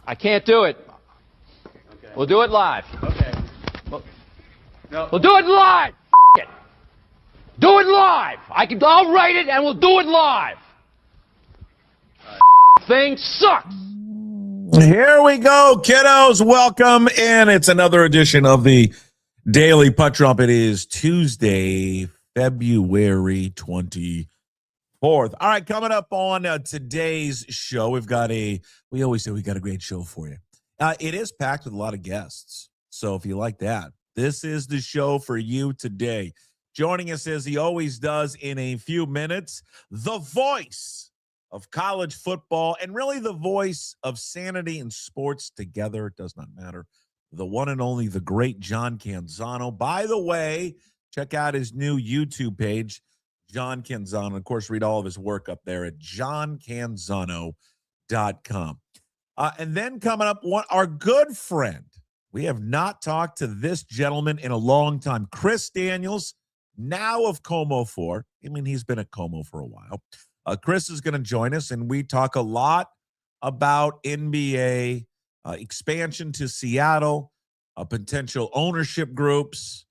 I can't do it. Okay. We'll do it live. Okay. No. We'll do it live. It. Do it live. I'll write it and we'll do it live. Thing sucks. Here we go, kiddos. Welcome in. It's another edition of the Daily Puck Drop. It is Tuesday, February 24th. All right, coming up on today's show, we always say we got a great show for you. It is packed with a lot of guests. So if you like that, this is the show for you today. Joining us as he always does in a few minutes, the voice of college football and really the voice of sanity and sports together. It does not matter. The one and only, the great John Canzano. By the way, check out his new YouTube page, John Canzano. Of course, read all of his work up there at johncanzano.com. And then coming up, our good friend. We have not talked to this gentleman in a long time. Chris Daniels, now of KOMO 4. I mean, he's been at KOMO for a while. Chris is going to join us, and we talk a lot about NBA expansion to Seattle, potential ownership groups,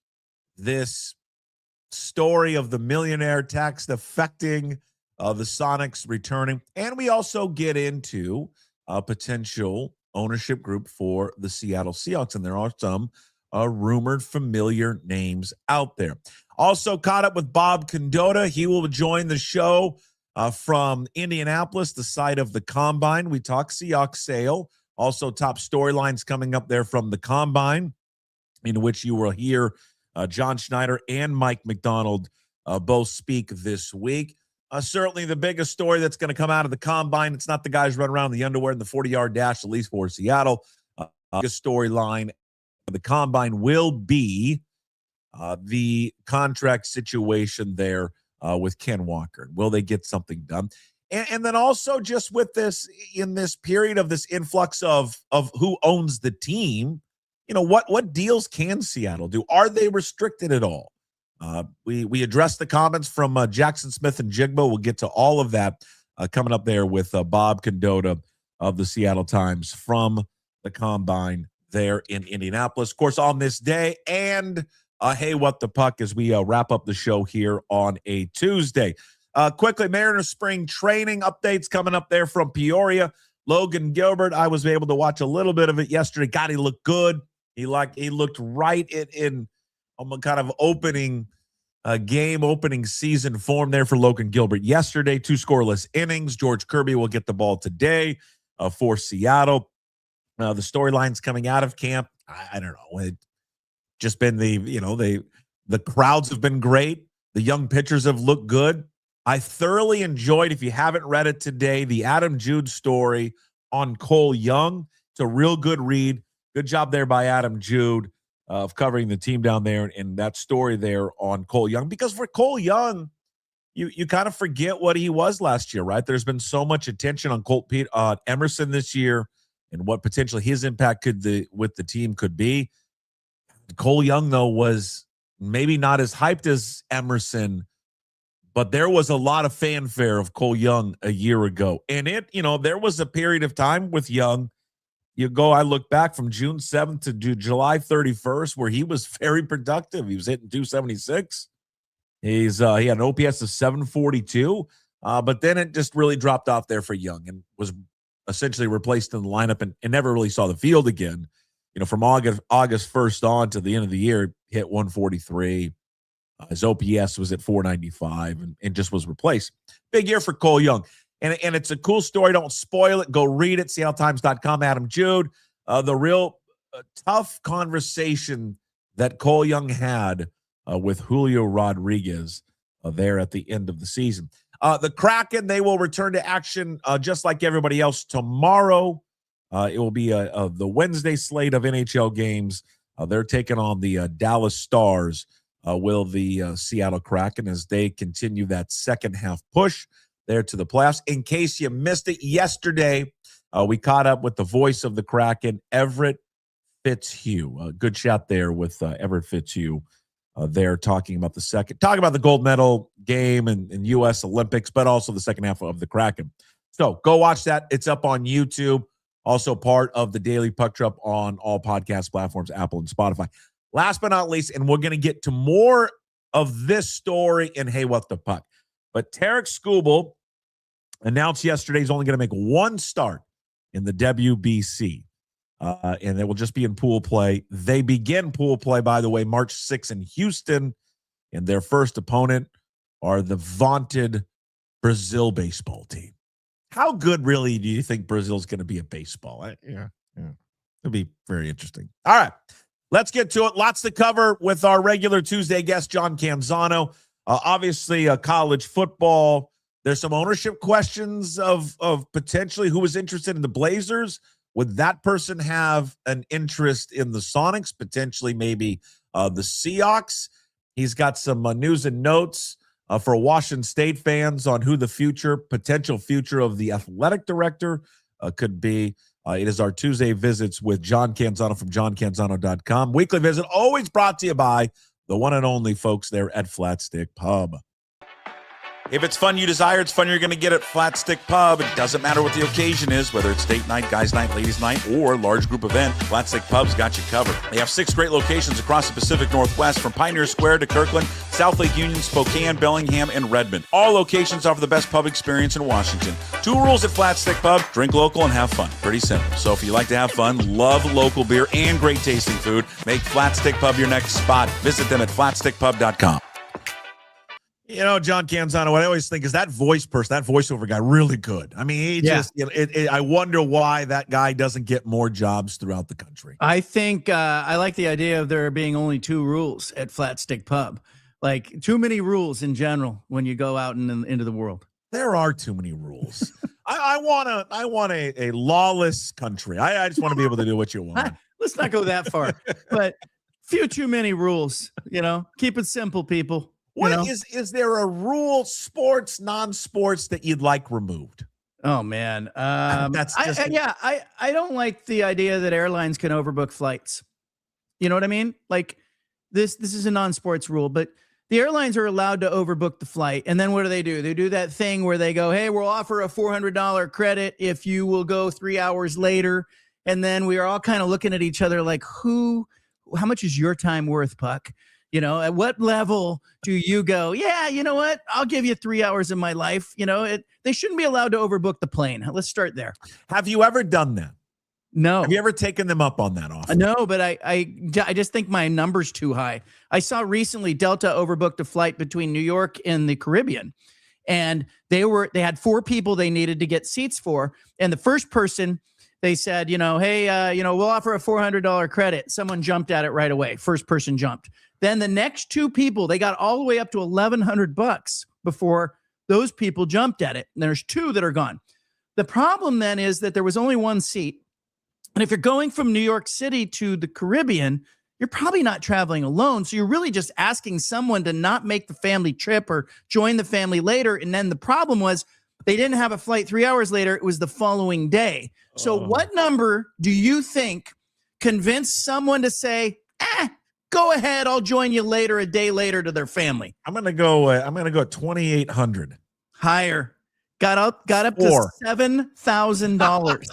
this story of the millionaire tax affecting the Sonics returning, and we also get into a potential ownership group for the Seattle Seahawks, and there are some rumored familiar names out there. Also caught up with Bob Condotta. He will join the show from Indianapolis, the site of the Combine. We talk Seahawks sale. Also top storylines coming up there from the Combine, in which you will hear John Schneider and Mike McDonald both speak this week. Certainly the biggest story that's going to come out of the Combine, it's not the guys running around in the underwear in the 40-yard dash, at least for Seattle. Biggest storyline of the Combine will be the contract situation there with Ken Walker. Will they get something done? And then also just with this, in this period of this influx of who owns the team, you know, what deals can Seattle do? Are they restricted at all? We addressed the comments from Jackson Smith and Jigbo. We'll get to all of that coming up there with Bob Condotta of the Seattle Times from the Combine there in Indianapolis. Of course, on this day, and hey, what the puck, as we wrap up the show here on a Tuesday. Quickly, Mariners spring training updates coming up there from Peoria. Logan Gilbert, I was able to watch a little bit of it yesterday. God, he looked good. He looked right in kind of opening season form there for Logan Gilbert yesterday. 2 scoreless innings. George Kirby will get the ball today for Seattle. The storylines coming out of camp, I don't know. It just been the crowds have been great. The young pitchers have looked good. I thoroughly enjoyed, if you haven't read it today, the Adam Jude story on Cole Young. It's a real good read. Good job there by Adam Jude of covering the team down there and that story there on Cole Young. Because for Cole Young, you kind of forget what he was last year, right? There's been so much attention on Emerson this year and what potentially his impact with the team could be. Cole Young, though, was maybe not as hyped as Emerson, but there was a lot of fanfare of Cole Young a year ago. And there was a period of time with Young. I look back from June 7th to July 31st where he was very productive. He was hitting 276. He had an OPS of 742, but then it just really dropped off there for Young and was essentially replaced in the lineup and never really saw the field again. From August 1st on to the end of the year, hit 143. His OPS was at 495 and just was replaced. Big year for Cole Young. And it's a cool story. Don't spoil it. Go read it. SeattleTimes.com. Adam Jude. The real tough conversation that Cole Young had with Julio Rodriguez there at the end of the season. The Kraken, they will return to action just like everybody else tomorrow. It will be the Wednesday slate of NHL games. They're taking on the Dallas Stars. Will the Seattle Kraken as they continue that second half push there to the playoffs. In case you missed it yesterday, we caught up with the voice of the Kraken, Everett Fitzhugh. Good chat there with Everett Fitzhugh there talking about the gold medal game and U.S. Olympics, but also the second half of the Kraken. So go watch that. It's up on YouTube. Also part of the Daily Puck Drop on all podcast platforms, Apple and Spotify. Last but not least, and we're going to get to more of this story in Hey, What the Puck. But Tarik Skubal announced yesterday he's only going to make one start in the WBC. And it will just be in pool play. They begin pool play, by the way, March 6th in Houston. And their first opponent are the vaunted Brazil baseball team. How good, really, do you think Brazil's going to be at baseball? Yeah. It'll be very interesting. All right, let's get to it. Lots to cover with our regular Tuesday guest, John Canzano. Obviously, college football. There's some ownership questions of potentially who was interested in the Blazers. Would that person have an interest in the Sonics? Potentially, maybe the Seahawks. He's got some news and notes for Washington State fans on who the potential future of the athletic director could be. It is our Tuesday visits with John Canzano from johncanzano.com. Weekly visit, always brought to you by the one and only folks there at Flat Stick Pub. If it's fun you desire, it's fun you're going to get at Flat Stick Pub. It doesn't matter what the occasion is, whether it's date night, guys night, ladies night, or large group event, Flat Stick Pub's got you covered. They have 6 great locations across the Pacific Northwest, from Pioneer Square to Kirkland, South Lake Union, Spokane, Bellingham, and Redmond. All locations offer the best pub experience in Washington. 2 rules at Flat Stick Pub: drink local and have fun. Pretty simple. So if you like to have fun, love local beer, and great tasting food, make Flat Stick Pub your next spot. Visit them at flatstickpub.com. You know, John Canzano, what I always think is that voiceover guy, really good. I mean, I wonder why that guy doesn't get more jobs throughout the country. I think I like the idea of there being only 2 rules at Flat Stick Pub. Like, too many rules in general when you go out into the world. There are too many rules. I want a lawless country. I just want to be able to do what you want. Let's not go that far, but too many rules. Keep it simple, people. Is there a rule, sports, non-sports, that you'd like removed? Oh man, that's just I don't like the idea that airlines can overbook flights. You know what I mean? Like this is a non-sports rule, but the airlines are allowed to overbook the flight, and then what do? They do that thing where they go, "Hey, we'll offer a $400 credit if you will go 3 hours later," and then we are all kind of looking at each other like, how much is your time worth, Puck? At what level do you go, yeah, you know what? I'll give you 3 hours of my life. They shouldn't be allowed to overbook the plane. Let's start there. Have you ever done that? No. Have you ever taken them up on that offer? No, but I just think my number's too high. I saw recently Delta overbooked a flight between New York and the Caribbean. And they had 4 people they needed to get seats for. And the first person, they said, hey, we'll offer a $400 credit. Someone jumped at it right away. First person jumped. Then the next 2 people, they got all the way up to $1,100 before those people jumped at it. And there's 2 that are gone. The problem then is that there was only 1 seat. And if you're going from New York City to the Caribbean, you're probably not traveling alone. So you're really just asking someone to not make the family trip or join the family later. And then the problem was they didn't have a flight 3 hours later. It was the following day. So what number do you think convinced someone to say, go ahead, I'll join you later, a day later, to their family? I'm gonna go at 2,800. Higher. Got up to $7,000.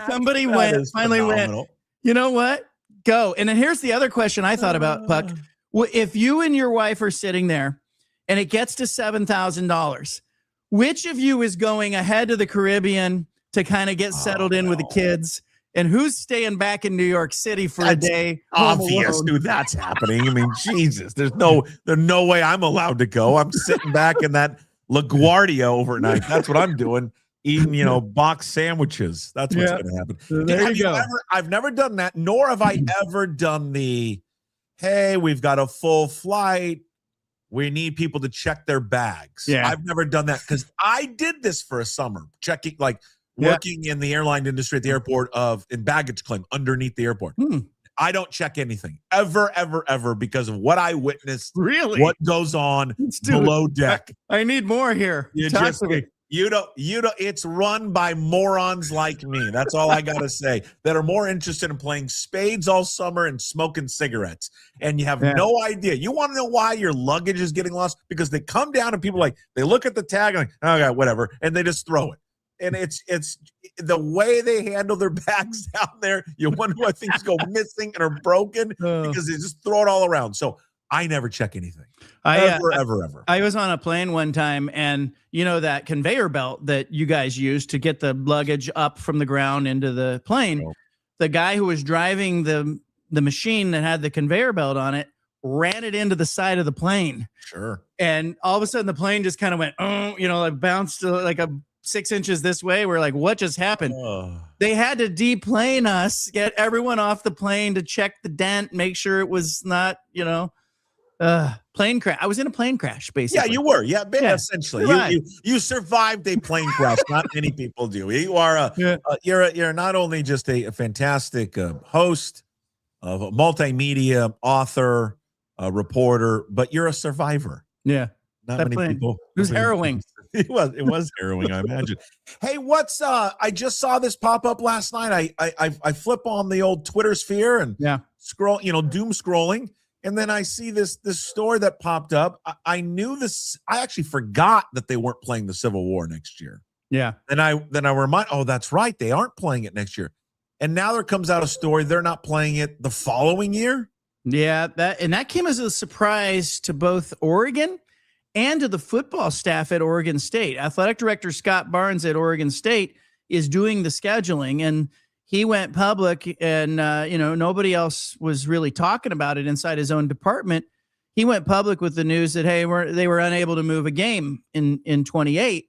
Somebody finally went. You know what? Go. And then here's the other question I thought about, Puck. Well, if you and your wife are sitting there and it gets to $7,000, which of you is going ahead to the Caribbean to kind of get settled in with the kids? And who's staying back in New York City for a day? Obvious, dude. That's happening. I mean, Jesus, there's no way I'm allowed to go. I'm sitting back in that LaGuardia overnight. That's what I'm doing. Eating, box sandwiches. That's what's going to happen. There you go. I've never done that, nor have I ever done hey, we've got a full flight. We need people to check their bags. Yeah. I've never done that because I did this for a summer, checking working in the airline industry at the airport in baggage claim underneath the airport. I don't check anything ever, ever, ever because of what I witnessed. Really? What goes on below deck. I need more here. Talk to me. You don't, it's run by morons like me. That's all I got to say, that are more interested in playing spades all summer and smoking cigarettes. And you have no idea. You want to know why your luggage is getting lost? Because they come down and people they look at the tag and okay, whatever. And they just throw it. And it's the way they handle their bags down there. You wonder why things go missing and are broken because they just throw it all around. So I never check anything. Ever. I was on a plane one time, and you know that conveyor belt that you guys use to get the luggage up from the ground into the plane. Oh. The guy who was driving the machine that had the conveyor belt on it ran it into the side of the plane. Sure. And all of a sudden the plane just kind of went, like bounced like a 6 inches this way. We're like, what just happened? They had to deplane us, get everyone off the plane to check the dent, make sure it was not, plane crash. I was in a plane crash, basically. Yeah, you were. Yeah, essentially. You survived a plane crash. Not many people do. You are you're not only just a fantastic host, of a multimedia author, reporter, but you're a survivor. Yeah. Not many people. It was harrowing. It was harrowing, I imagine. Hey, I just saw this pop up last night. I flip on the old Twitter sphere and scroll, doom scrolling, and then I see this story that popped up. I knew this. I actually forgot that they weren't playing the Civil War next year. Yeah. And I remind, that's right, they aren't playing it next year. And now there comes out a story they're not playing it the following year. Yeah, that came as a surprise to both Oregon and to the football staff at Oregon State. Athletic director Scott Barnes at Oregon State is doing the scheduling, and he went public, and nobody else was really talking about it inside his own department. He went public with the news that, hey, they were unable to move a game in 28.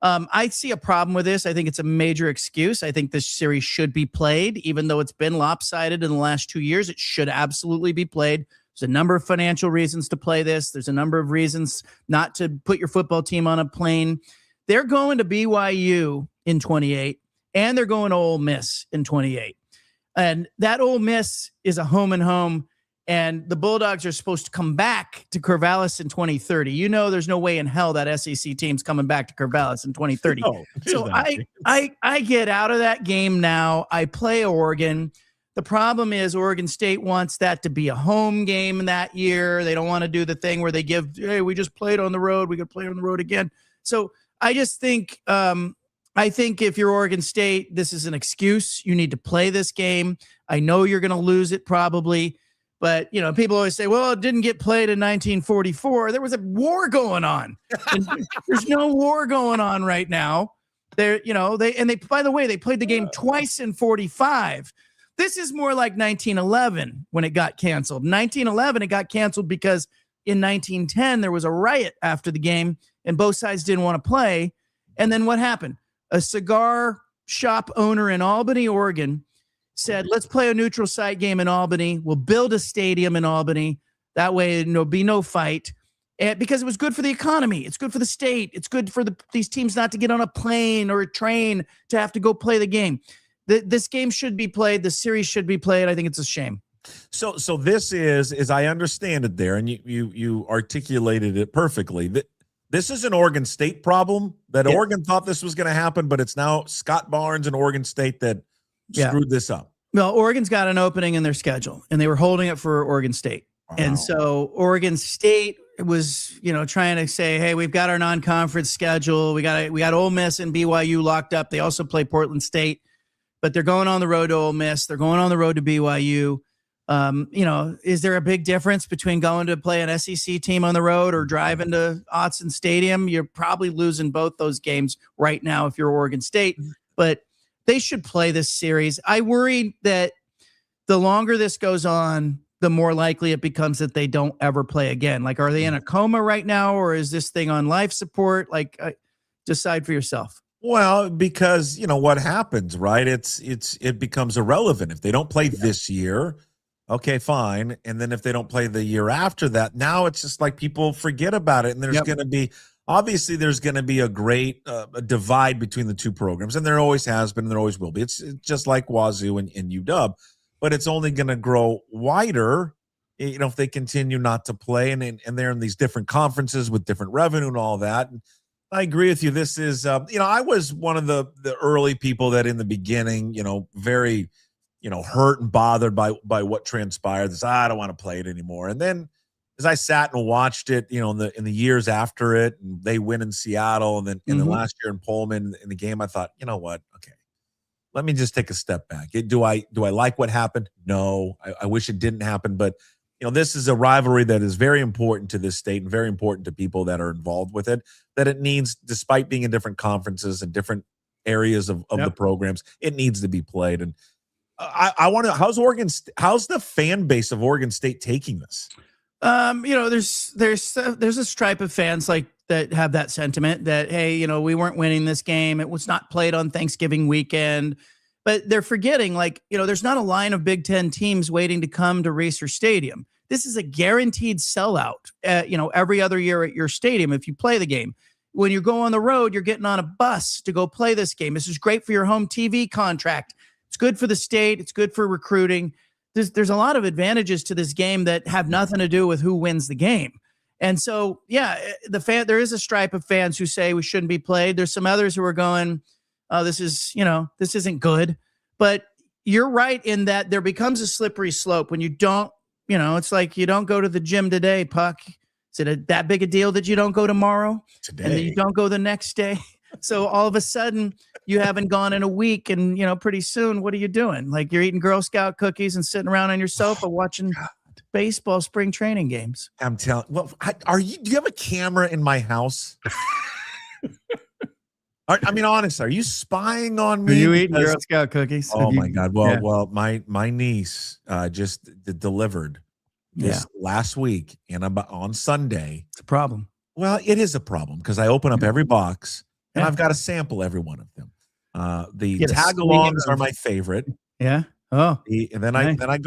I see a problem with this. I think it's a major excuse. I think this series should be played, even though it's been lopsided in the last 2 years. It should absolutely be played. There's a number of financial reasons to play this. There's a number of reasons not to put your football team on a plane. They're going to BYU in 28, and they're going to Ole Miss in 28. And that Ole Miss is a home and home, and the Bulldogs are supposed to come back to Corvallis in 2030. There's no way in hell that SEC team's coming back to Corvallis in 2030. No, so I get out of that game now. I play Oregon. The problem is Oregon State wants that to be a home game that year. They don't want to do the thing where they hey, we just played on the road. We could play on the road again. So I just think, I think if you're Oregon State, this is an excuse. You need to play this game. I know you're going to lose it probably, but people always say, well, it didn't get played in 1944. There was a war going on. There's no war going on right now. By the way, they played the game twice in 45. This is more like 1911 when it got canceled. 1911, it got canceled because in 1910, there was a riot after the game and both sides didn't want to play. And then what happened? A cigar shop owner in Albany, Oregon said, let's play a neutral site game in Albany. We'll build a stadium in Albany. That way there'll be no fight. And because it was good for the economy. It's good for the state. It's good for these teams not to get on a plane or a train to have to go play the game. This game should be played. The series should be played. I think it's a shame. So this is, as I understand it there, and you articulated it perfectly, this is an Oregon State problem that Oregon thought this was going to happen, but it's now Scott Barnes and Oregon State that screwed this up. Well, Oregon's got an opening in their schedule, and they were holding it for Oregon State. Wow. And so Oregon State was, trying to say, hey, we've got our non-conference schedule. We got Ole Miss and BYU locked up. They also play Portland State. But they're going on the road to Ole Miss. They're going on the road to BYU. Is there a big difference between going to play an SEC team on the road or driving to Autzen Stadium? You're probably losing both those games right now if you're Oregon State. But they should play this series. I worry that the longer this goes on, the more likely it becomes that they don't ever play again. Like, are they in a coma right now, or is this thing on life support? Decide for yourself. Well, because what happens, right? It becomes irrelevant if they don't play this year. Okay, fine. And then if they don't play the year after that, now it's just like people forget about it. And there's going to be a great divide between the two programs, and there always has been, and there always will be. It's just like Wazoo and UW, but it's only going to grow wider, if they continue not to play, and they're in these different conferences with different revenue and all that. And I agree with you. This is, I was one of the early people that in the beginning, very, hurt and bothered by what transpired. I don't want to play it anymore. And then because I sat and watched it, in the years after it, and they win in Seattle, and then last year in Pullman in the game, I thought, you know what? Okay, let me just take a step back. Do I like what happened? No, I wish it didn't happen, but this is a rivalry that is very important to this state and very important to people that are involved with it, that it needs, despite being in different conferences and different areas of the programs, it needs to be played. And I want to, how's the fan base of Oregon State taking this? There's a stripe of fans like that have that sentiment that, hey, we weren't winning this game. It was not played on Thanksgiving weekend. But they're forgetting, there's not a line of Big Ten teams waiting to come to Racer Stadium. This is a guaranteed sellout, every other year at your stadium if you play the game. When you go on the road, you're getting on a bus to go play this game. This is great for your home TV contract. It's good for the state. It's good for recruiting. There's a lot of advantages to this game that have nothing to do with who wins the game. And so, there is a stripe of fans who say we shouldn't be played. There's some others who are going, oh, this isn't good. But you're right in that there becomes a slippery slope when you don't, it's like you don't go to the gym today, Puck. Is it that big a deal that you don't go tomorrow? Today. And then you don't go the next day? So all of a sudden you haven't gone in a week, and, pretty soon, what are you doing? Like you're eating Girl Scout cookies and sitting around on your sofa watching baseball spring training games. I'm telling. Well, do you have a camera in my house? I mean, honestly, are you spying on me? Are you eating Girl Scout cookies? Oh my God! Well, my niece just delivered this last week, and on Sunday. It's a problem. Well, it is a problem because I open up every box and I've got to sample every one of them. The tag-alongs are my favorite. Yeah. Oh. And then I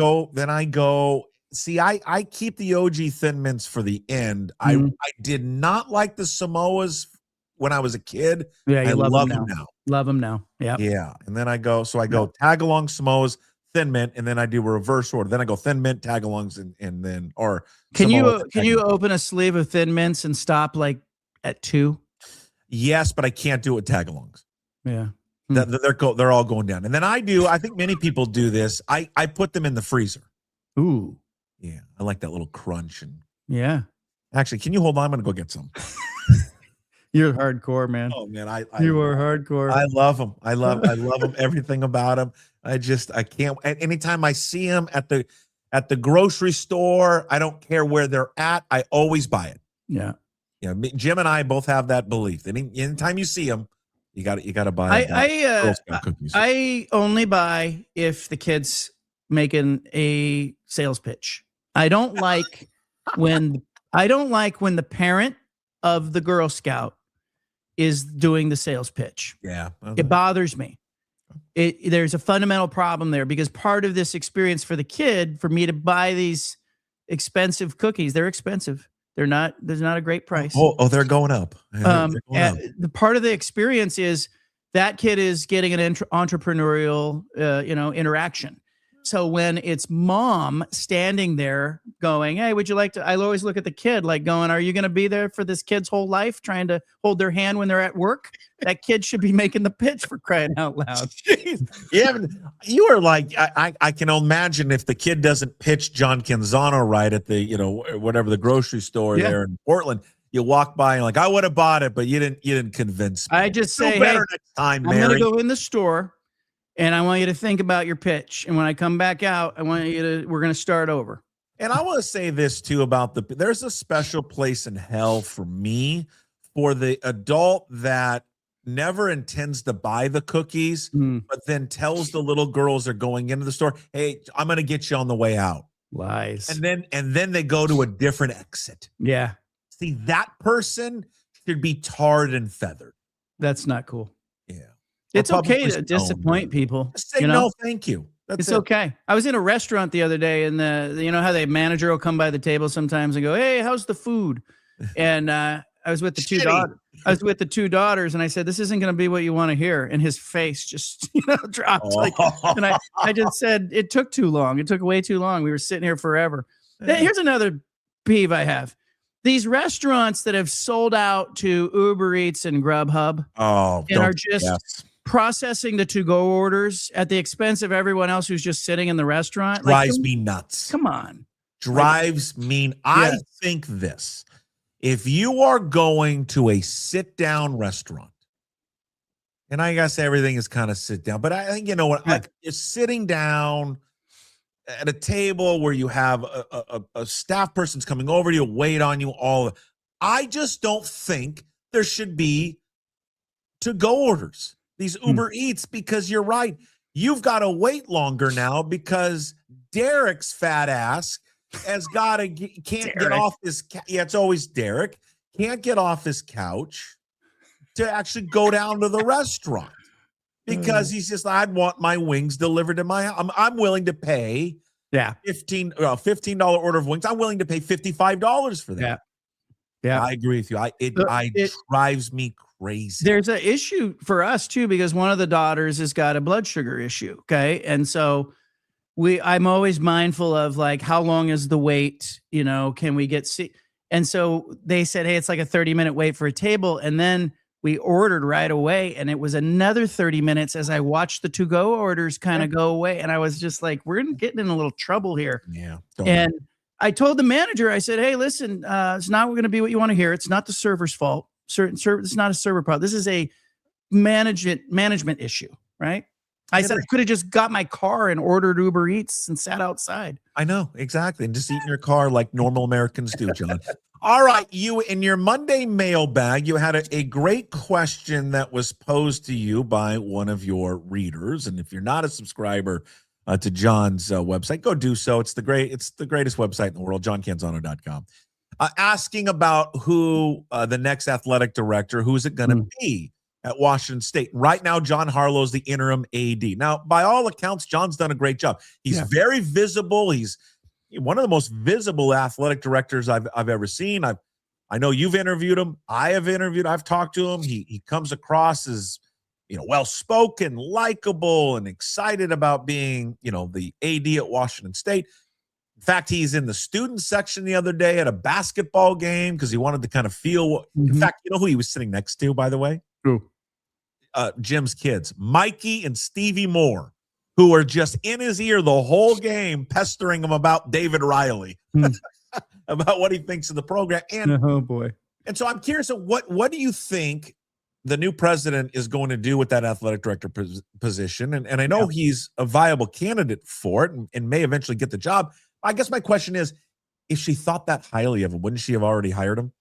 go. See, I keep the OG Thin Mints for the end. I did not like the Samoas when I was a kid. Yeah, I love them now. Love them now. Yeah. Yeah. And then I go tag-along Samoas, Thin Mint, and then I do a reverse order. Then I go Thin Mint, tag-alongs, and then can you open a sleeve of Thin Mints and stop at 2? Yes, but I can't do it with tag-alongs. Yeah. They're all going down. And then I think many people do this. I put them in the freezer. Ooh. Yeah. I like that little crunch. And yeah. Actually, can you hold on? I'm going to go get some. You're hardcore, man. Oh man, you are hardcore. I love them. I love them. Everything about them. I can't. Anytime I see them at the grocery store, I don't care where they're at. I always buy it. Yeah. Yeah. Jim and I both have that belief. Anytime you see them, you got to buy. Girl Scout cookies. I only buy if the kid's making a sales pitch. I don't like when the parent of the Girl Scout is doing the sales pitch. Yeah. Okay. It bothers me. There's a fundamental problem there because part of this experience for the kid, for me to buy these expensive cookies, they're expensive. There's not a great price. Oh, they're going up. The part of the experience is that kid is getting an entrepreneurial, interaction. So when it's mom standing there going, hey, would you like to, I always look at the kid going, are you going to be there for this kid's whole life trying to hold their hand when they're at work? That kid should be making the pitch, for crying out loud. Yeah, you are I can imagine if the kid doesn't pitch John Canzano right at the, whatever the grocery store there in Portland, you walk by and I would have bought it, but you didn't convince me. I just say, better hey, next time, I'm Mary. going to go in the store. And I want you to think about your pitch. And when I come back out, we're going to start over. And I want to say this too about there's a special place in hell for me for the adult that never intends to buy the cookies, but then tells the little girls they're going into the store, hey, I'm going to get you on the way out. Lies. And then they go to a different exit. Yeah. See, that person should be tarred and feathered. That's not cool. Yeah. It's okay to disappoint people. Just say no, thank you. It's okay. I was in a restaurant the other day, and how the manager will come by the table sometimes and go, "Hey, how's the food?" And I was with the two daughters. I was with the two daughters, and I said, "This isn't going to be what you want to hear." And his face just dropped. And I just said, "It took too long. It took way too long. We were sitting here forever." Here's another peeve I have. These restaurants that have sold out to Uber Eats and Grubhub and are just processing the to-go orders at the expense of everyone else who's just sitting in the restaurant. Drives me nuts. Come on. drives me. I think this. If you are going to a sit-down restaurant, and I guess everything is kind of sit down, but I think, you know what, like you're sitting down at a table where you have a staff person's coming over to you, wait on you, I just don't think there should be to-go orders, these Uber Eats, because you're right. You've got to wait longer now because Derek's fat ass has got to can't get off this. Yeah, it's always Derek. Can't get off his couch to actually go down to the restaurant because he's just, I'd want my wings delivered to my house. I'm willing to pay $15 order of wings. I'm willing to pay $55 for that. Yeah, I agree with you. It drives me crazy. There's an issue for us too, because one of the daughters has got a blood sugar issue. Okay. And so I'm always mindful of like, how long is the wait? You know, can we get And so they said, hey, it's like a 30-minute wait for a table. And then we ordered right away, and it was another 30 minutes as I watched the to-go orders kind of go away. And I was just like, we're getting in a little trouble here. Yeah. And I told the manager, I said, hey, listen, it's not going to be what you want to hear. It's not the server's fault. It's not a server problem. This is a management issue, right? I said I could have just got my car and ordered Uber Eats and sat outside. I know, exactly. And just eat in your car like normal Americans do, John. All right, you in your Monday mailbag, you had a great question that was posed to you by one of your readers. And if you're not a subscriber to John's website, go do so. It's the greatest website in the world, johncanzano.com. Asking about who the next athletic director, who's it going to be at Washington State. Right now, John Harlow's the interim AD. Now, by all accounts, John's done a great job. He's very visible. He's one of the most visible athletic directors I've ever seen. I know you've interviewed him. I've talked to him. He comes across as, well-spoken, likable, and excited about being, the AD at Washington State. In fact, he's in the student section the other day at a basketball game because he wanted to kind of feel in fact, you know who he was sitting next to, by the way? Who? Jim's kids, Mikey and Stevie Moore, who are just in his ear the whole game, pestering him about David Riley, about what he thinks of the program. And oh boy! And so I'm curious, what do you think the new president is going to do with that athletic director position? And I know he's a viable candidate for it and may eventually get the job. I guess my question is, if she thought that highly of him, wouldn't she have already hired him?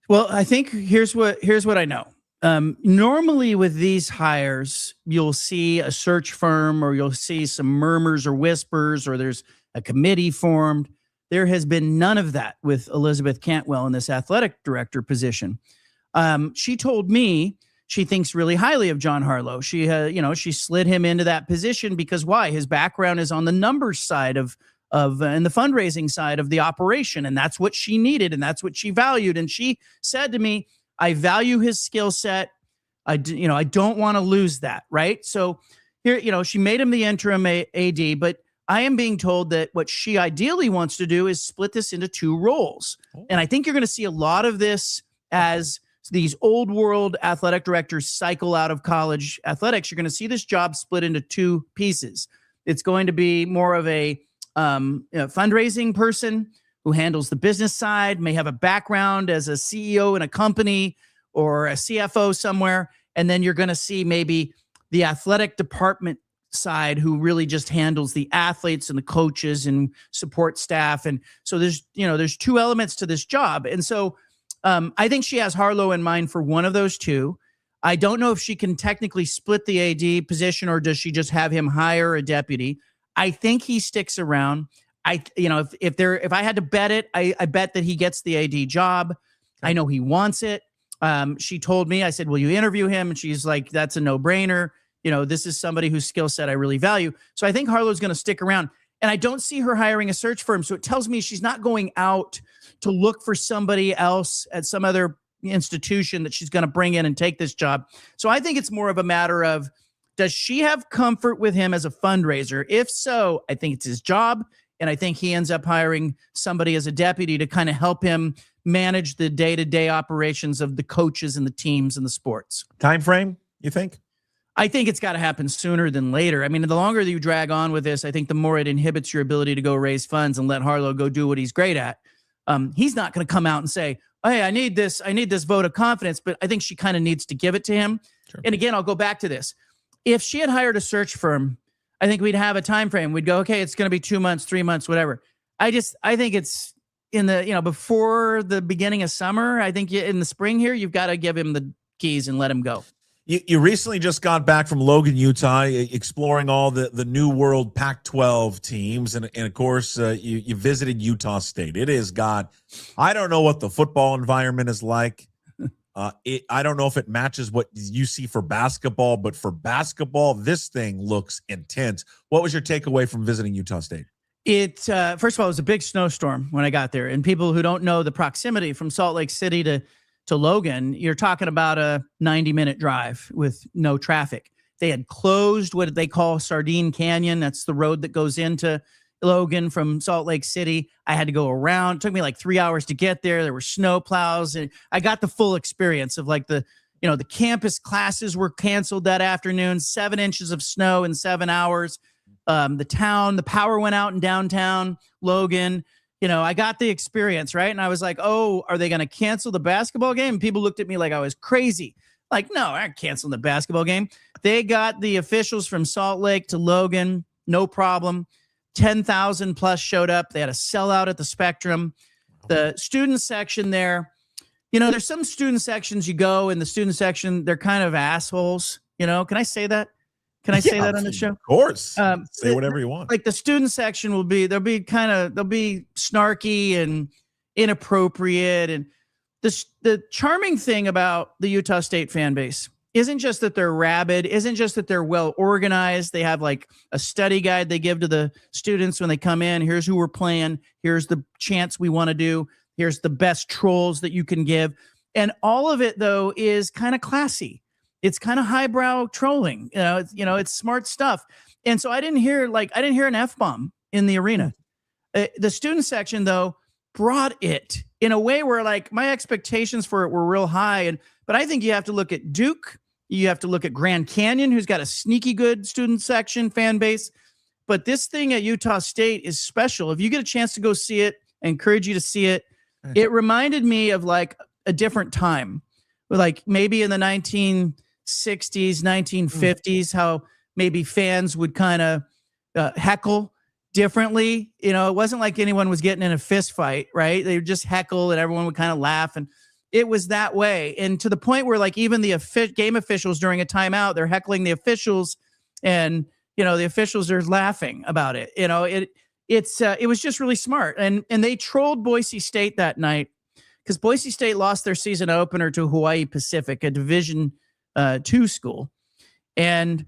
Well, I think here's what I know. Normally with these hires, you'll see a search firm or you'll see some murmurs or whispers or there's a committee formed. There has been none of that with Elizabeth Cantwell in this athletic director position. She told me she thinks really highly of John Harlow. She slid him into that position because why? His background is on the numbers side of and the fundraising side of the operation. And that's what she needed. And that's what she valued. And she said to me, I value his skill set. I don't want to lose that. Right. So here, she made him the interim AD, but I am being told that what she ideally wants to do is split this into two roles. And I think you're going to see a lot of this as these old world athletic directors cycle out of college athletics. You're going to see this job split into two pieces. It's going to be more of a fundraising person who handles the business side, may have a background as a CEO in a company or a CFO somewhere. And then you're going to see maybe the athletic department side who really just handles the athletes and the coaches and support staff. And so there's two elements to this job. And so I think she has Harlow in mind for one of those two. I don't know if she can technically split the AD position or does she just have him hire a deputy. I think he sticks around. If I had to bet it, I bet that he gets the AD job. Okay. I know he wants it. She told me, I said, will you interview him? And she's like, that's a no-brainer. This is somebody whose skill set I really value. So I think Harlow's going to stick around. And I don't see her hiring a search firm. So it tells me she's not going out to look for somebody else at some other institution that she's going to bring in and take this job. So I think it's more of a matter of, does she have comfort with him as a fundraiser? If so, I think it's his job. And I think he ends up hiring somebody as a deputy to kind of help him manage the day-to-day operations of the coaches and the teams and the sports. Time frame, you think? I think it's got to happen sooner than later. I mean, the longer that you drag on with this, I think the more it inhibits your ability to go raise funds and let Harlow go do what he's great at. He's not going to come out and say, hey, I need this vote of confidence, but I think she kind of needs to give it to him. Sure. And again, I'll go back to this. If she had hired a search firm, I think we'd have a time frame. We'd go, okay, it's going to be 2 months, 3 months, whatever. I think it's in the, before the beginning of summer. I think in the spring here, you've got to give him the keys and let him go. You recently just got back from Logan, Utah, exploring all the New World Pac-12 teams. And of course, you visited Utah State. It has got, I don't know what the football environment is like. I don't know if it matches what you see for basketball, but for basketball, this thing looks intense. What was your takeaway from visiting Utah State? First of all, it was a big snowstorm when I got there. And people who don't know the proximity from Salt Lake City to Logan, you're talking about a 90-minute drive with no traffic. They had closed what they call Sardine Canyon. That's the road that goes into Logan from Salt Lake City. I had to go around. It took me like 3 hours to get there. There were snow plows, and I got the full experience of like the campus classes were canceled that afternoon, 7 inches of snow in 7 hours. The power went out in downtown Logan. I got the experience, right? And I was like, oh, are they going to cancel the basketball game? And people looked at me like I was crazy. Like, no, I ain't canceling the basketball game. They got the officials from Salt Lake to Logan, no problem. 10,000 plus showed up. They had a sellout at the Spectrum. The student section there, there's some student sections you go in the student section, they're kind of assholes. Can I say that? Can I say that on the show? Of course. Say whatever you want. Like the student section they'll be snarky and inappropriate. And the charming thing about the Utah State fan base isn't just that they're rabid, isn't just that they're well organized. They have like a study guide they give to the students when they come in. Here's who we're playing. Here's the chants we want to do. Here's the best trolls that you can give. And all of it, though, is kind of classy. It's kind of highbrow trolling. It's smart stuff. And so I didn't hear an F-bomb in the arena. The student section, though, brought it in a way where like my expectations for it were real high. But I think you have to look at Duke. You have to look at Grand Canyon, who's got a sneaky good student section fan base. But this thing at Utah State is special. If you get a chance to go see it, I encourage you to see it. It reminded me of like a different time, like maybe in the 1960s, 1950s, how maybe fans would kind of heckle differently. It wasn't like anyone was getting in a fist fight, right? They would just heckle and everyone would kind of laugh. And it was that way. And to the point where like even the game officials during a timeout, they're heckling the officials and, the officials are laughing about it. It was just really smart. And they trolled Boise State that night because Boise State lost their season opener to Hawaii Pacific, a Division II school. And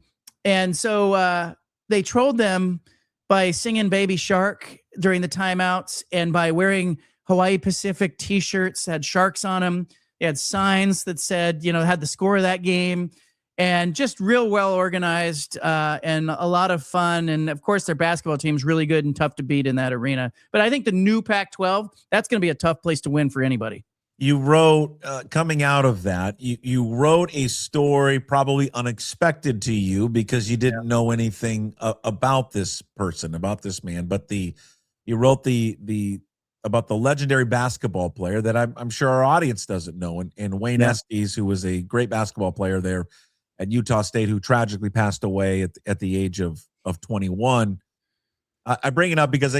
so they trolled them by singing Baby Shark during the timeouts and by wearing Hawaii Pacific t-shirts, had sharks on them. They had signs that said, had the score of that game, and just real well organized and a lot of fun. And of course, their basketball team's really good and tough to beat in that arena. But I think the new Pac-12, that's going to be a tough place to win for anybody. You wrote, coming out of that, you wrote a story probably unexpected to you because you didn't know anything about this person, about this man. But you wrote about the legendary basketball player that I'm sure our audience doesn't know, and Wayne Estes, who was a great basketball player there at Utah State, who tragically passed away at the age of 21. I bring it up because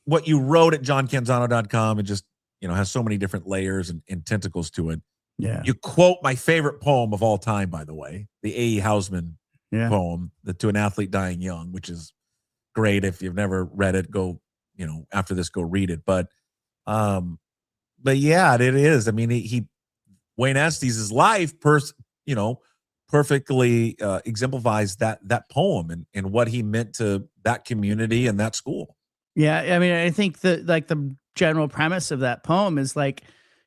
what you wrote at johncanzano.com, it just has so many different layers and tentacles to it. Yeah. You quote my favorite poem of all time, by the way, the A.E. Hausman poem, To an Athlete Dying Young, which is great. If you've never read it, go, after this, go read it. But yeah, it is. I mean, Wayne Estes' life, perfectly exemplifies that poem and what he meant to that community and that school. Yeah. I mean, I think the general premise of that poem is like,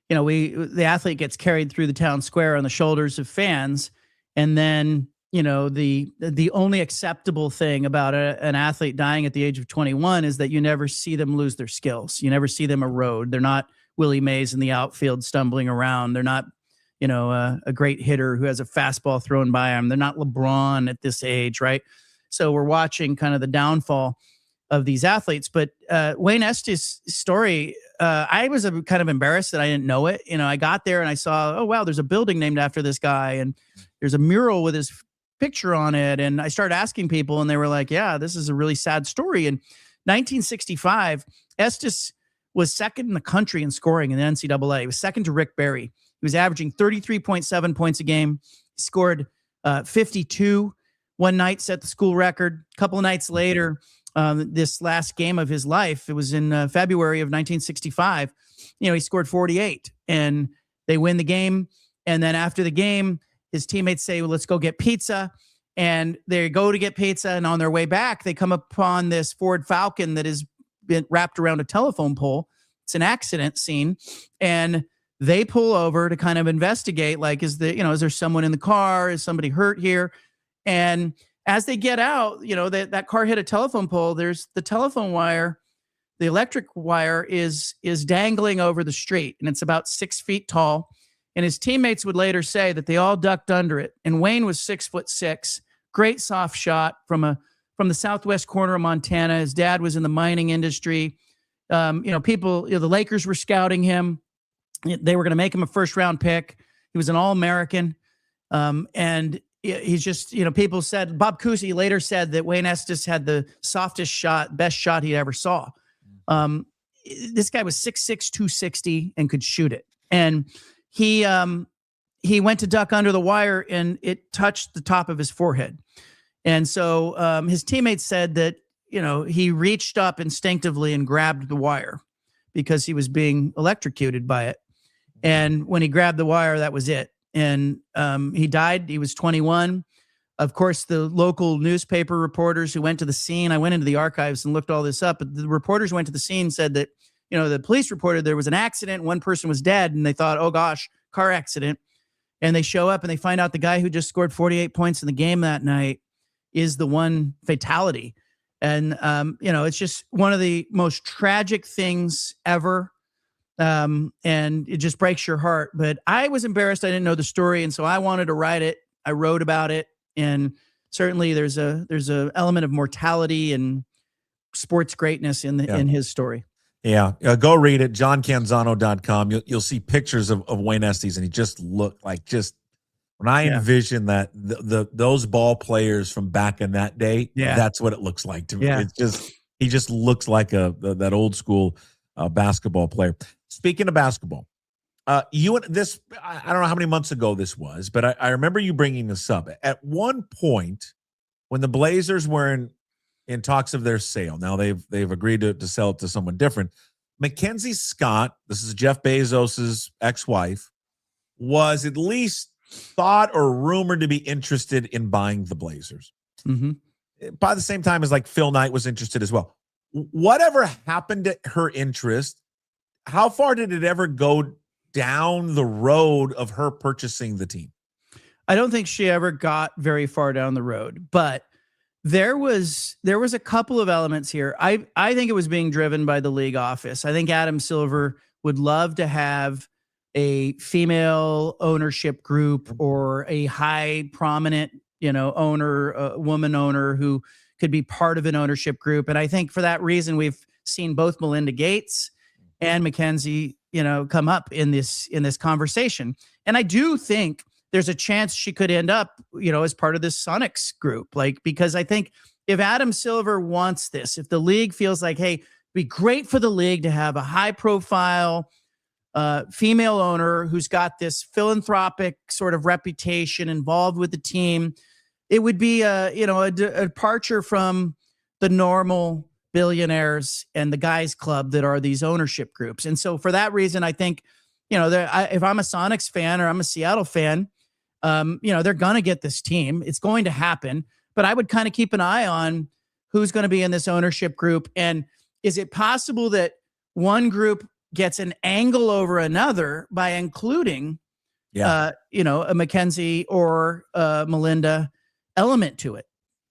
the athlete gets carried through the town square on the shoulders of fans. And then, the only acceptable thing about an athlete dying at the age of 21 is that you never see them lose their skills. You never see them erode. They're not Willie Mays in the outfield stumbling around. They're not, a great hitter who has a fastball thrown by him. They're not LeBron at this age, right? So we're watching kind of the downfall of these athletes. But Wayne Estes' story, I was kind of embarrassed that I didn't know it. I got there and I saw, oh, wow, there's a building named after this guy. And there's a mural with his picture on it. And I started asking people and they were like, yeah, this is a really sad story. In 1965, Estes was second in the country in scoring in the NCAA. He was second to Rick Barry. He was averaging 33.7 points a game. He scored 52 one night, set the school record. A couple of nights later, this last game of his life, it was in February of 1965, he scored 48 and they win the game. And then after the game, his teammates say, well, let's go get pizza. And they go to get pizza. And on their way back, they come upon this Ford Falcon that has been wrapped around a telephone pole. It's an accident scene. And they pull over to kind of investigate, like, is there someone in the car? Is somebody hurt here? And as they get out, that car hit a telephone pole. There's the telephone wire. The electric wire is dangling over the street, and it's about 6 feet tall. And his teammates would later say that they all ducked under it. And Wayne was 6'6", great soft shot from the southwest corner of Montana. His dad was in the mining industry. People, the Lakers were scouting him. They were going to make him a first-round pick. He was an All-American. And he's just, people said, Bob Cousy later said that Wayne Estes had the softest shot, best shot he ever saw. This guy was 6'6", 260 and could shoot it. And he went to duck under the wire and it touched the top of his forehead. And so his teammates said that, he reached up instinctively and grabbed the wire because he was being electrocuted by it. And when he grabbed the wire, that was it. And he died. He was 21. Of course, the local newspaper reporters who went to the scene, I went into the archives and looked all this up, but the reporters went to the scene, said that, the police reported there was an accident. One person was dead. And they thought, oh gosh, car accident. And they show up and they find out the guy who just scored 48 points in the game that night is the one fatality. And, it's just one of the most tragic things ever. And it just breaks your heart. But I was embarrassed. I didn't know the story. And so I wanted to write it. I wrote about it. And certainly there's a element of mortality and sports greatness in his story. Yeah. Go read it. JohnCanzano.com. You'll see pictures of Wayne Estes, and he just looked like when I envision that those ball players from back in that day, that's what it looks like to me. Yeah. He just looks like that old school basketball player. Speaking of basketball, you and this, I don't know how many months ago this was, but I remember you bringing this up. At one point, when the Blazers were in talks of their sale, now they've agreed to sell it to someone different. Mackenzie Scott, this is Jeff Bezos's ex-wife, was at least thought or rumored to be interested in buying the Blazers. Mm-hmm. By the same time as like Phil Knight was interested as well. Whatever happened to her interest? How far did it ever go down the road of her purchasing the team? I don't think she ever got very far down the road, but there was a couple of elements here. I think it was being driven by the league office. I think Adam Silver would love to have a female ownership group or a high prominent, owner, woman owner who could be part of an ownership group. And I think for that reason, we've seen both Melinda Gates and Mackenzie, come up in this conversation. And I do think there's a chance she could end up, as part of this Sonics group. Because I think if Adam Silver wants this, if the league feels like, hey, it'd be great for the league to have a high profile female owner who's got this philanthropic sort of reputation involved with the team, it would be a departure from the normal billionaires and the guys club that are these ownership groups. And so for that reason, I think, if I'm a Sonics fan or I'm a Seattle fan, they're going to get this team. It's going to happen. But I would kind of keep an eye on who's going to be in this ownership group. And is it possible that one group gets an angle over another by including, a Mackenzie or Melinda element to it?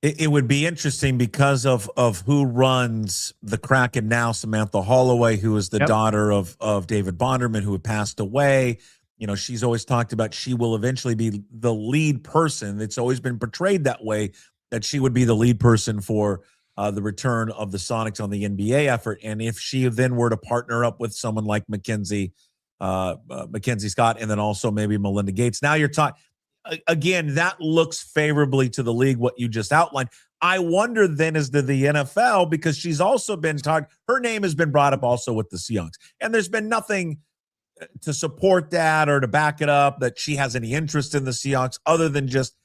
It would be interesting because of who runs the Kraken now. Samantha Holloway, who is the daughter of David Bonderman, who had passed away. she's always talked about she will eventually be the lead person. It's always been portrayed that way, that she would be the lead person for the return of the Sonics on the NBA effort. And if she then were to partner up with someone like Mackenzie Scott, and then also maybe Melinda Gates, now you're talking, again, that looks favorably to the league, what you just outlined. I wonder then as to the NFL, because she's also been talked, her name has been brought up also with the Seahawks. And there's been nothing to support that or to back it up that she has any interest in the Seahawks, other than just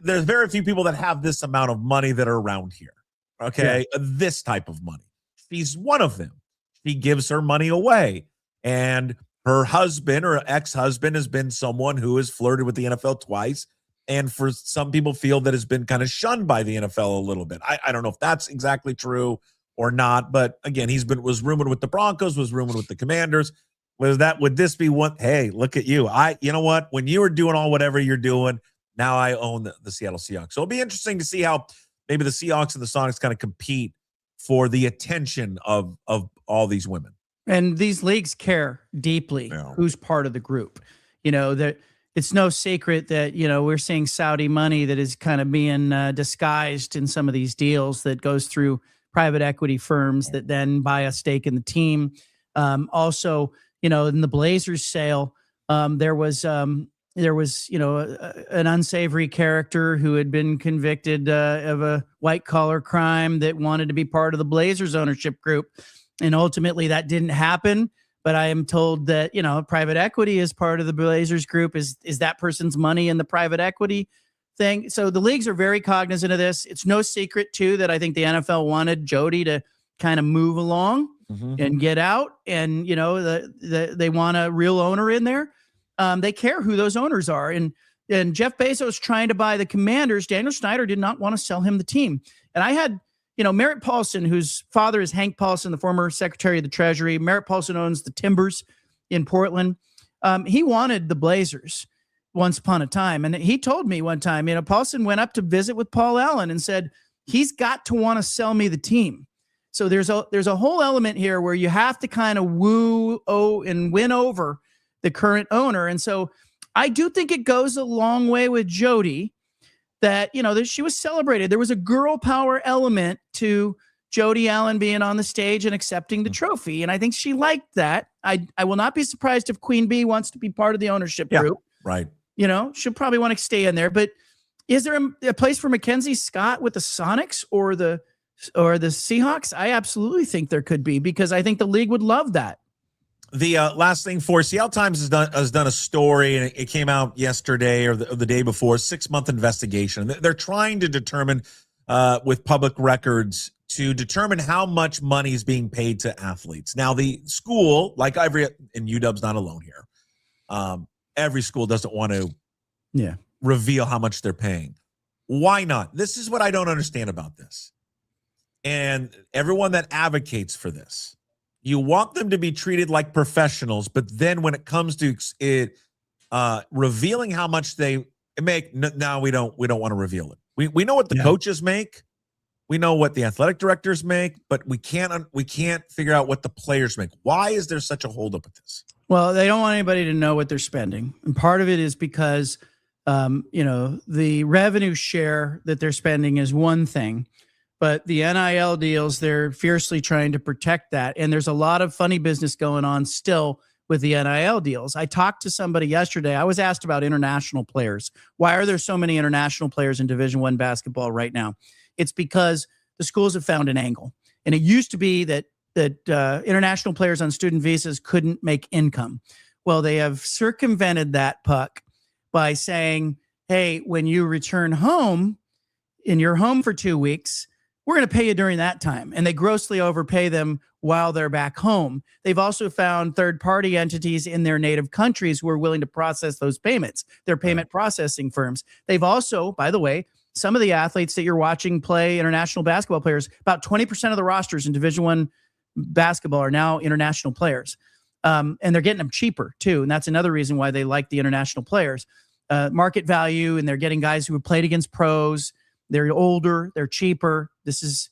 there's very few people that have this amount of money that are around here. Okay. Yeah. This type of money. She's one of them. She gives her money away. And her husband or ex-husband has been someone who has flirted with the NFL twice. And for some people feel that has been kind of shunned by the NFL a little bit. I don't know if that's exactly true or not. But again, was rumored with the Broncos, was rumored with the Commanders. Would this be one? Hey, look at you. You know what? When you were doing whatever you're doing, now I own the Seattle Seahawks. So it'll be interesting to see how maybe the Seahawks and the Sonics kind of compete for the attention of all these women. And these leagues care deeply who's part of the group. That it's no secret that, we're seeing Saudi money that is kind of being disguised in some of these deals that goes through private equity firms that then buy a stake in the team. Also, in the Blazers sale, there was an unsavory character who had been convicted of a white collar crime that wanted to be part of the Blazers ownership group. And ultimately that didn't happen. But I am told that, private equity is part of the Blazers group. Is that person's money in the private equity thing? So the leagues are very cognizant of this. It's no secret, too, that I think the NFL wanted Jody to kind of move along and get out. And, they want a real owner in there. They care who those owners are. And Jeff Bezos trying to buy the Commanders. Daniel Snyder did not want to sell him the team. And I had, Merritt Paulson, whose father is Hank Paulson, the former Secretary of the Treasury. Merritt Paulson owns the Timbers in Portland. He wanted the Blazers once upon a time. And he told me one time, Paulson went up to visit with Paul Allen and said, he's got to want to sell me the team. So there's a whole element here where you have to kind of and win over the current owner. And so I do think it goes a long way with Jody that, that she was celebrated. There was a girl power element to Jody Allen being on the stage and accepting the trophy. And I think she liked that. I will not be surprised if Queen Bee wants to be part of the ownership group. Right. She'll probably want to stay in there. But is there a place for Mackenzie Scott with the Sonics or the Seahawks? I absolutely think there could be, because I think the league would love that. The last thing for Seattle Times has done a story, and it came out yesterday or the day before, 6-month investigation. They're trying to determine with public records to determine how much money is being paid to athletes. Now, the school, like and UW's not alone here, every school doesn't want to reveal how much they're paying. Why not? This is what I don't understand about this. And everyone that advocates for this, you want them to be treated like professionals, but then when it comes to it, revealing how much they make, now we don't want to reveal it. We know what the coaches make, we know what the athletic directors make, but we can't figure out what the players make. Why is there such a holdup with this? Well, they don't want anybody to know what they're spending, and part of it is because the revenue share that they're spending is one thing. But the NIL deals, they're fiercely trying to protect that. And there's a lot of funny business going on still with the NIL deals. I talked to somebody yesterday. I was asked about international players. Why are there so many international players in Division I basketball right now? It's because the schools have found an angle. And it used to be that international players on student visas couldn't make income. Well, they have circumvented that, Puck, by saying, hey, when you return home, and you're home for 2 weeks, we're going to pay you during that time. And they grossly overpay them while they're back home. They've also found third-party entities in their native countries who are willing to process those payments. They're payment processing firms. They've also, by the way, some of the athletes that you're watching play, international basketball players, about 20% of the rosters in Division I basketball are now international players. And they're getting them cheaper, too. And that's another reason why they like the international players. Market value, and they're getting guys who have played against pros. They're older, they're cheaper.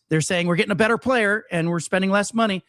They're saying we're getting a better player and we're spending less money.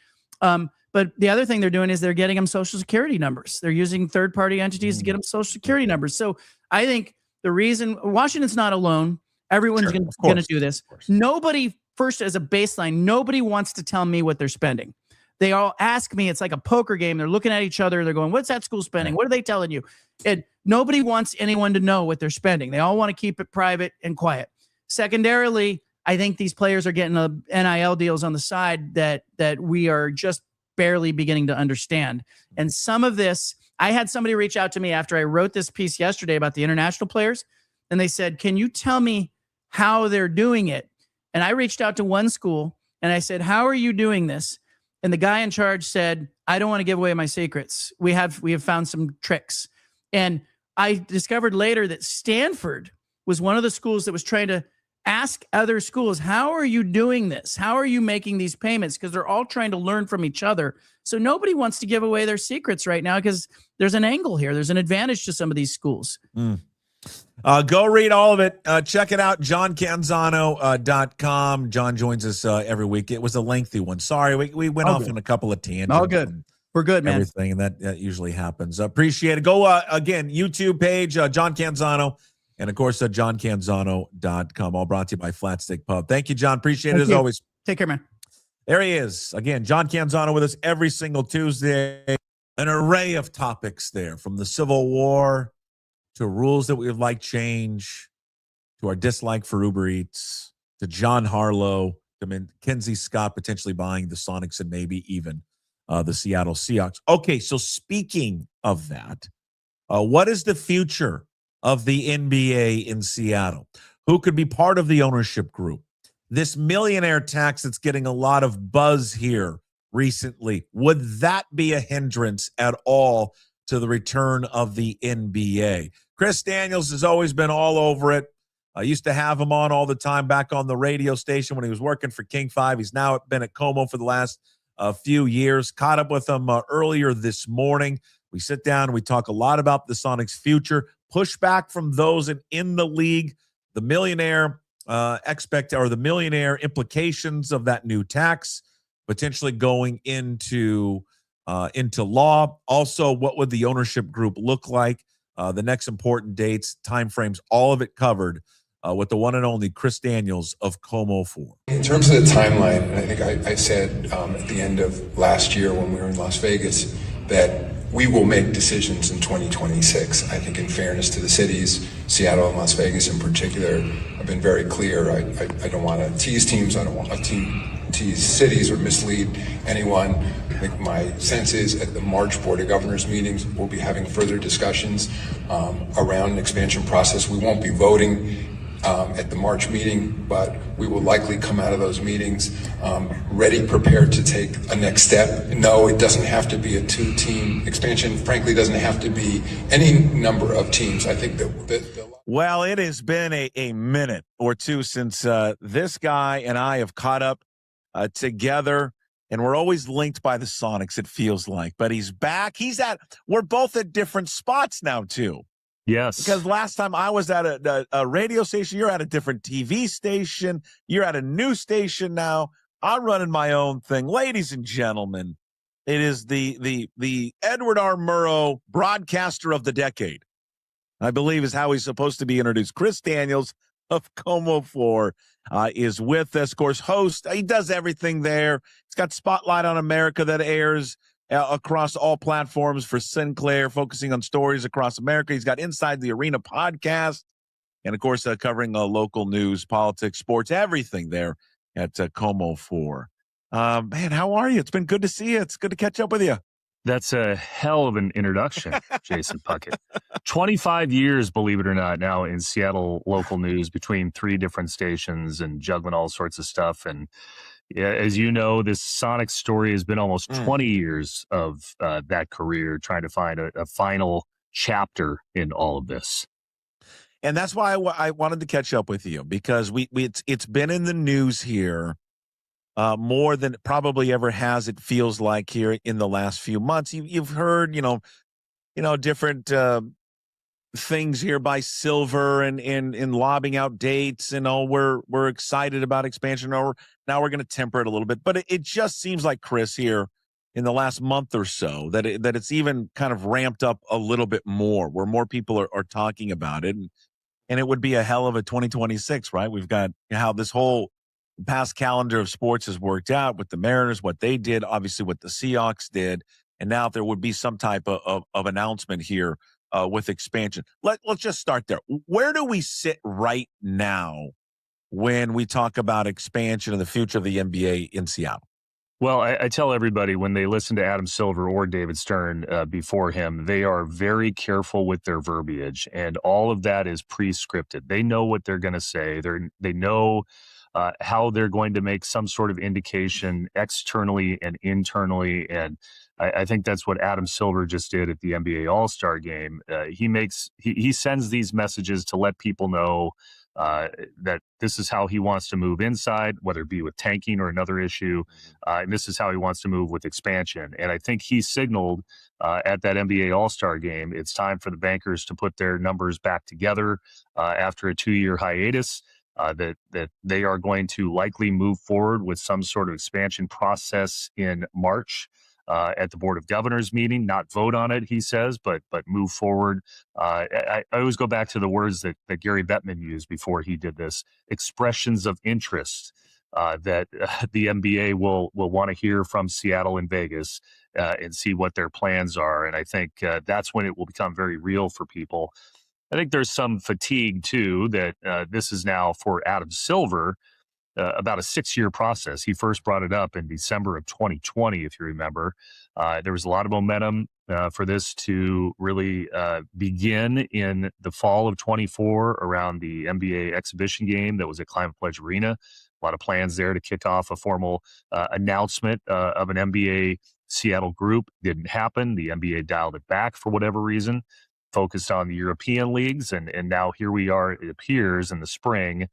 But the other thing they're doing is they're getting them social security numbers. They're using third-party entities to get them social security numbers. So I think the reason Washington's not alone, everyone's going to do this. Nobody, first as a baseline, nobody wants to tell me what they're spending. They all ask me. It's like a poker game. They're looking at each other. They're going, what's that school spending? What are they telling you? And nobody wants anyone to know what they're spending. They all want to keep it private and quiet. Secondarily, I think these players are getting NIL deals on the side that we are just barely beginning to understand. And some of this, I had somebody reach out to me after I wrote this piece yesterday about the international players. And they said, can you tell me how they're doing it? And I reached out to one school and I said, how are you doing this? And the guy in charge said, I don't want to give away my secrets. We have found some tricks. And I discovered later that Stanford was one of the schools that was trying to ask other schools, how are you doing this? How are you making these payments? Because they're all trying to learn from each other. So nobody wants to give away their secrets right now because there's an angle here. There's an advantage to some of these schools. Go read all of it. Check it out, johncanzano.com. John joins us every week. It was a lengthy one. Sorry, we went off on a couple of tangents. All good. We're good, man. Everything, and that usually happens. Appreciate it. Go, again, YouTube page, John Canzano, and, of course, johncanzano.com. All brought to you by Flat Stick Pub. Thank you, John. Appreciate it as always. Take care, man. There he is. Again, John Canzano with us every single Tuesday. An array of topics there, from the Civil War to rules that we would like change, to our dislike for Uber Eats, to John Harlow, to Mackenzie Scott potentially buying the Sonics and maybe even the Seattle Seahawks. Okay, so speaking of that, what is the future of the NBA in Seattle? Who could be part of the ownership group? This millionaire tax that's getting a lot of buzz here recently, would that be a hindrance at all to the return of the NBA? Chris Daniels has always been all over it. I used to have him on all the time back on the radio station when he was working for King 5. He's now been at KOMO for the last few years. Caught up with him earlier this morning. We sit down and we talk a lot about the Sonics' future, pushback from those in the league, the millionaire the millionaire implications of that new tax potentially going into law. Also, what would the ownership group look like? The next important dates, timeframes, all of it covered with the one and only Chris Daniels of KOMO 4. In terms of the timeline, and I think I said at the end of last year when we were in Las Vegas that we will make decisions in 2026. I think in fairness to the cities, Seattle and Las Vegas in particular, I've been very clear. I don't want to tease teams. I don't want to tease cities or mislead anyone. I think my sense is at the March Board of Governors meetings, we'll be having further discussions around an expansion process. We won't be voting at the March meeting, but we will likely come out of those meetings ready, prepared to take a next step. No, it doesn't have to be a two-team expansion. Frankly, it doesn't have to be any number of teams. I think well, it has been a minute or two since this guy and I have caught up together, and we're always linked by the Sonics, it feels like. But he's back. We're both at different spots now, too. Yes. Because last time I was at a radio station, you're at a different TV station, you're at a new station now. I'm running my own thing. Ladies and gentlemen, it is the Edward R. Murrow broadcaster of the decade, I believe is how he's supposed to be introduced. Chris Daniels of KOMO 4 is with us, of course, host. He does everything there. He's got Spotlight on America that airs across all platforms for Sinclair, focusing on stories across America. He's got Inside the Arena podcast, and of course, covering local news, politics, sports, everything there at KOMO 4. Man, how are you? It's been good to see you. It's good to catch up with you. That's a hell of an introduction, Jason Puckett. 25 years, believe it or not, now in Seattle local news between 3 different stations and juggling all sorts of stuff. And yeah, as you know, this Sonic story has been almost 20 years of that career, trying to find a final chapter in all of this. And that's why I wanted to catch up with you, because it's been in the news here more than it probably ever has, it feels like, here in the last few months. You've heard, different things here by Silver and lobbing out dates, and we're excited about expansion, or now we're going to temper it a little bit. But it just seems like Chris here in the last month or so that it's even kind of ramped up a little bit more, where more people are talking about it, and it would be a hell of a 2026, right? We've got how this whole past calendar of sports has worked out with the Mariners, what they did, obviously what the Seahawks did, and now if there would be some type of announcement here with expansion. Let's just start there. Where do we sit right now when we talk about expansion and the future of the NBA in Seattle? Well, I tell everybody when they listen to Adam Silver or David Stern before him, they are very careful with their verbiage, and all of that is pre-scripted. They know what they're going to say. They know how they're going to make some sort of indication externally and internally, and I think that's what Adam Silver just did at the NBA All-Star Game. He sends these messages to let people know that this is how he wants to move inside, whether it be with tanking or another issue. And this is how he wants to move with expansion. And I think he signaled at that NBA All-Star Game, it's time for the bankers to put their numbers back together after a 2-year hiatus, that they are going to likely move forward with some sort of expansion process in March. At the Board of Governors meeting, not vote on it, he says, but move forward. I always go back to the words that Gary Bettman used before he did this: expressions of interest that the NBA will want to hear from Seattle and Vegas and see what their plans are. And I think that's when it will become very real for people. I think there's some fatigue too that this is now for Adam Silver. About a 6-year process. He first brought it up in December of 2020, if you remember. There was a lot of momentum for this to really begin in the fall of 24 around the NBA exhibition game that was at Climate Pledge Arena. A lot of plans there to kick off a formal announcement of an NBA Seattle group. Didn't happen. The NBA dialed it back for whatever reason, focused on the European leagues. And now here we are, it appears, in the spring,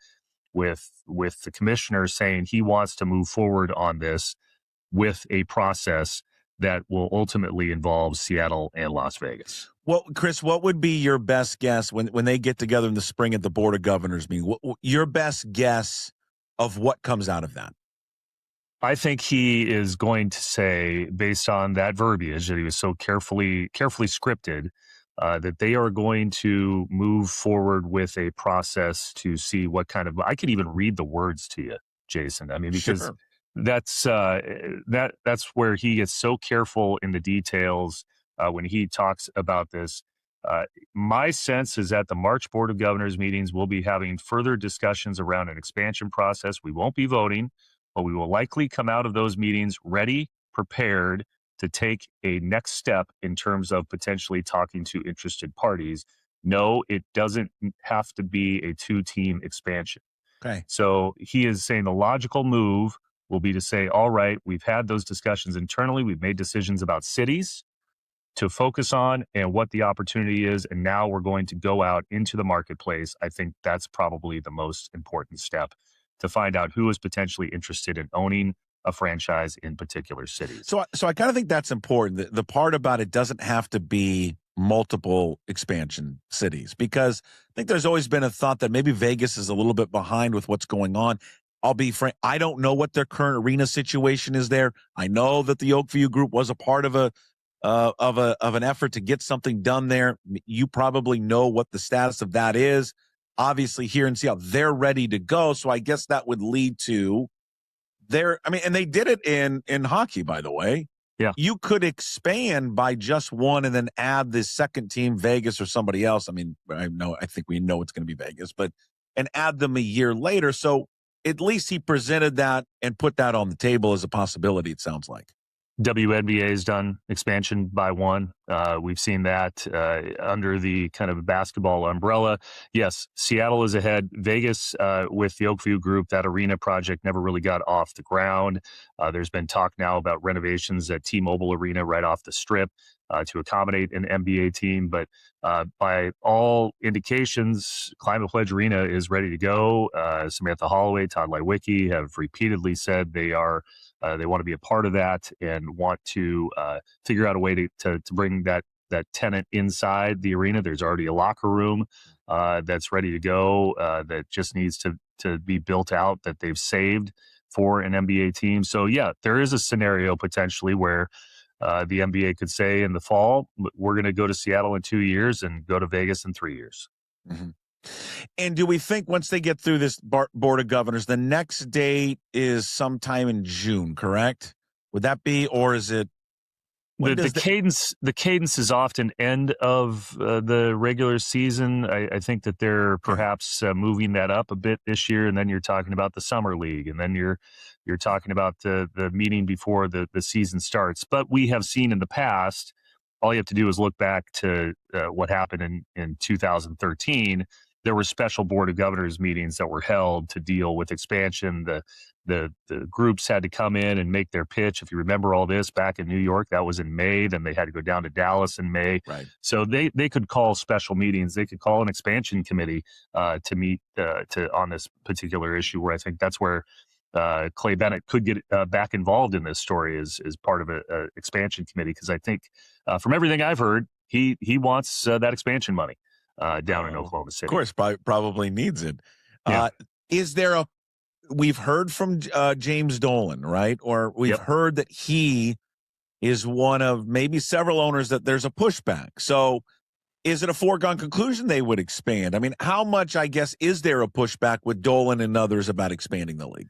with the commissioner saying he wants to move forward on this with a process that will ultimately involve Seattle and Las Vegas. Well, Chris, what would be your best guess when they get together in the spring at the Board of Governors meeting? Your best guess of what comes out of that? I think he is going to say, based on that verbiage that he was so carefully scripted, that they are going to move forward with a process to see what kind of. I could even read the words to you, Jason. I mean, because sure. that's where he gets so careful in the details when he talks about this. My sense is that the March Board of Governors meetings will be having further discussions around an expansion process. We won't be voting, but we will likely come out of those meetings ready, prepared to take a next step in terms of potentially talking to interested parties. No, it doesn't have to be a 2-team expansion. Okay. So he is saying the logical move will be to say, all right, we've had those discussions internally. We've made decisions about cities to focus on and what the opportunity is. And now we're going to go out into the marketplace. I think that's probably the most important step, to find out who is potentially interested in owning a franchise in particular cities. So I kind of think that's important. The part about it doesn't have to be multiple expansion cities, because I think there's always been a thought that maybe Vegas is a little bit behind with what's going on. I'll be frank, I don't know what their current arena situation is there. I know that the Oakview Group was a part of an effort to get something done there. You probably know what the status of that is. Obviously, here in Seattle, they're ready to go. So I guess that would lead to and they did it in hockey, by the way. Yeah. You could expand by just one and then add the second team, Vegas or somebody else. I mean, I think we know it's going to be Vegas, and add them a year later. So at least he presented that and put that on the table as a possibility, it sounds like. WNBA has done expansion by one. We've seen that under the kind of basketball umbrella. Yes, Seattle is ahead. Vegas, with the Oakview Group, that arena project never really got off the ground. There's been talk now about renovations at T-Mobile Arena right off the Strip to accommodate an NBA team. But by all indications, Climate Pledge Arena is ready to go. Samantha Holloway, Todd Lewicki have repeatedly said they want to be a part of that and want to figure out a way to bring that tenant inside the arena. There's already a locker room that's ready to go that just needs to be built out, that they've saved for an NBA team. So yeah, there is a scenario potentially where the NBA could say in the fall, we're going to go to Seattle in 2 years and go to Vegas in 3 years. Mm-hmm. And do we think once they get through this Board of Governors, the next date is sometime in June, correct? Would that be, or is it? The cadence is often end of the regular season. I think that they're perhaps moving that up a bit this year, and then you're talking about the summer league, and then you're talking about the meeting before the season starts. But we have seen in the past, all you have to do is look back to what happened in 2013. There were special Board of Governors meetings that were held to deal with expansion. The groups had to come in and make their pitch. If you remember all this back in New York, that was in May. Then they had to go down to Dallas in May. Right. So they could call special meetings. They could call an expansion committee to meet on this particular issue. Where I think that's where Clay Bennett could get back involved in this story as part of a expansion committee, because I think from everything I've heard, he wants that expansion money down in Oklahoma City. Of course, probably needs it. Yeah. Is there we've heard from James Dolan, right? Or we've heard that he is one of maybe several owners that there's a pushback. So is it a foregone conclusion they would expand? I mean, how much, I guess, is there a pushback with Dolan and others about expanding the league?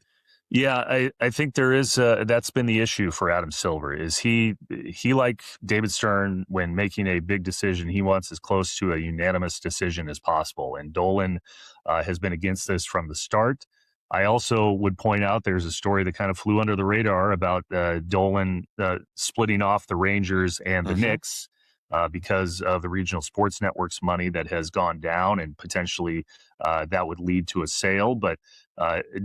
Yeah, I think there is. That's been the issue for Adam Silver. Is he like David Stern, when making a big decision, he wants as close to a unanimous decision as possible. And Dolan has been against this from the start. I also would point out there's a story that kind of flew under the radar about Dolan splitting off the Rangers and the Knicks because of the regional sports network's money that has gone down, and potentially that would lead to a sale. But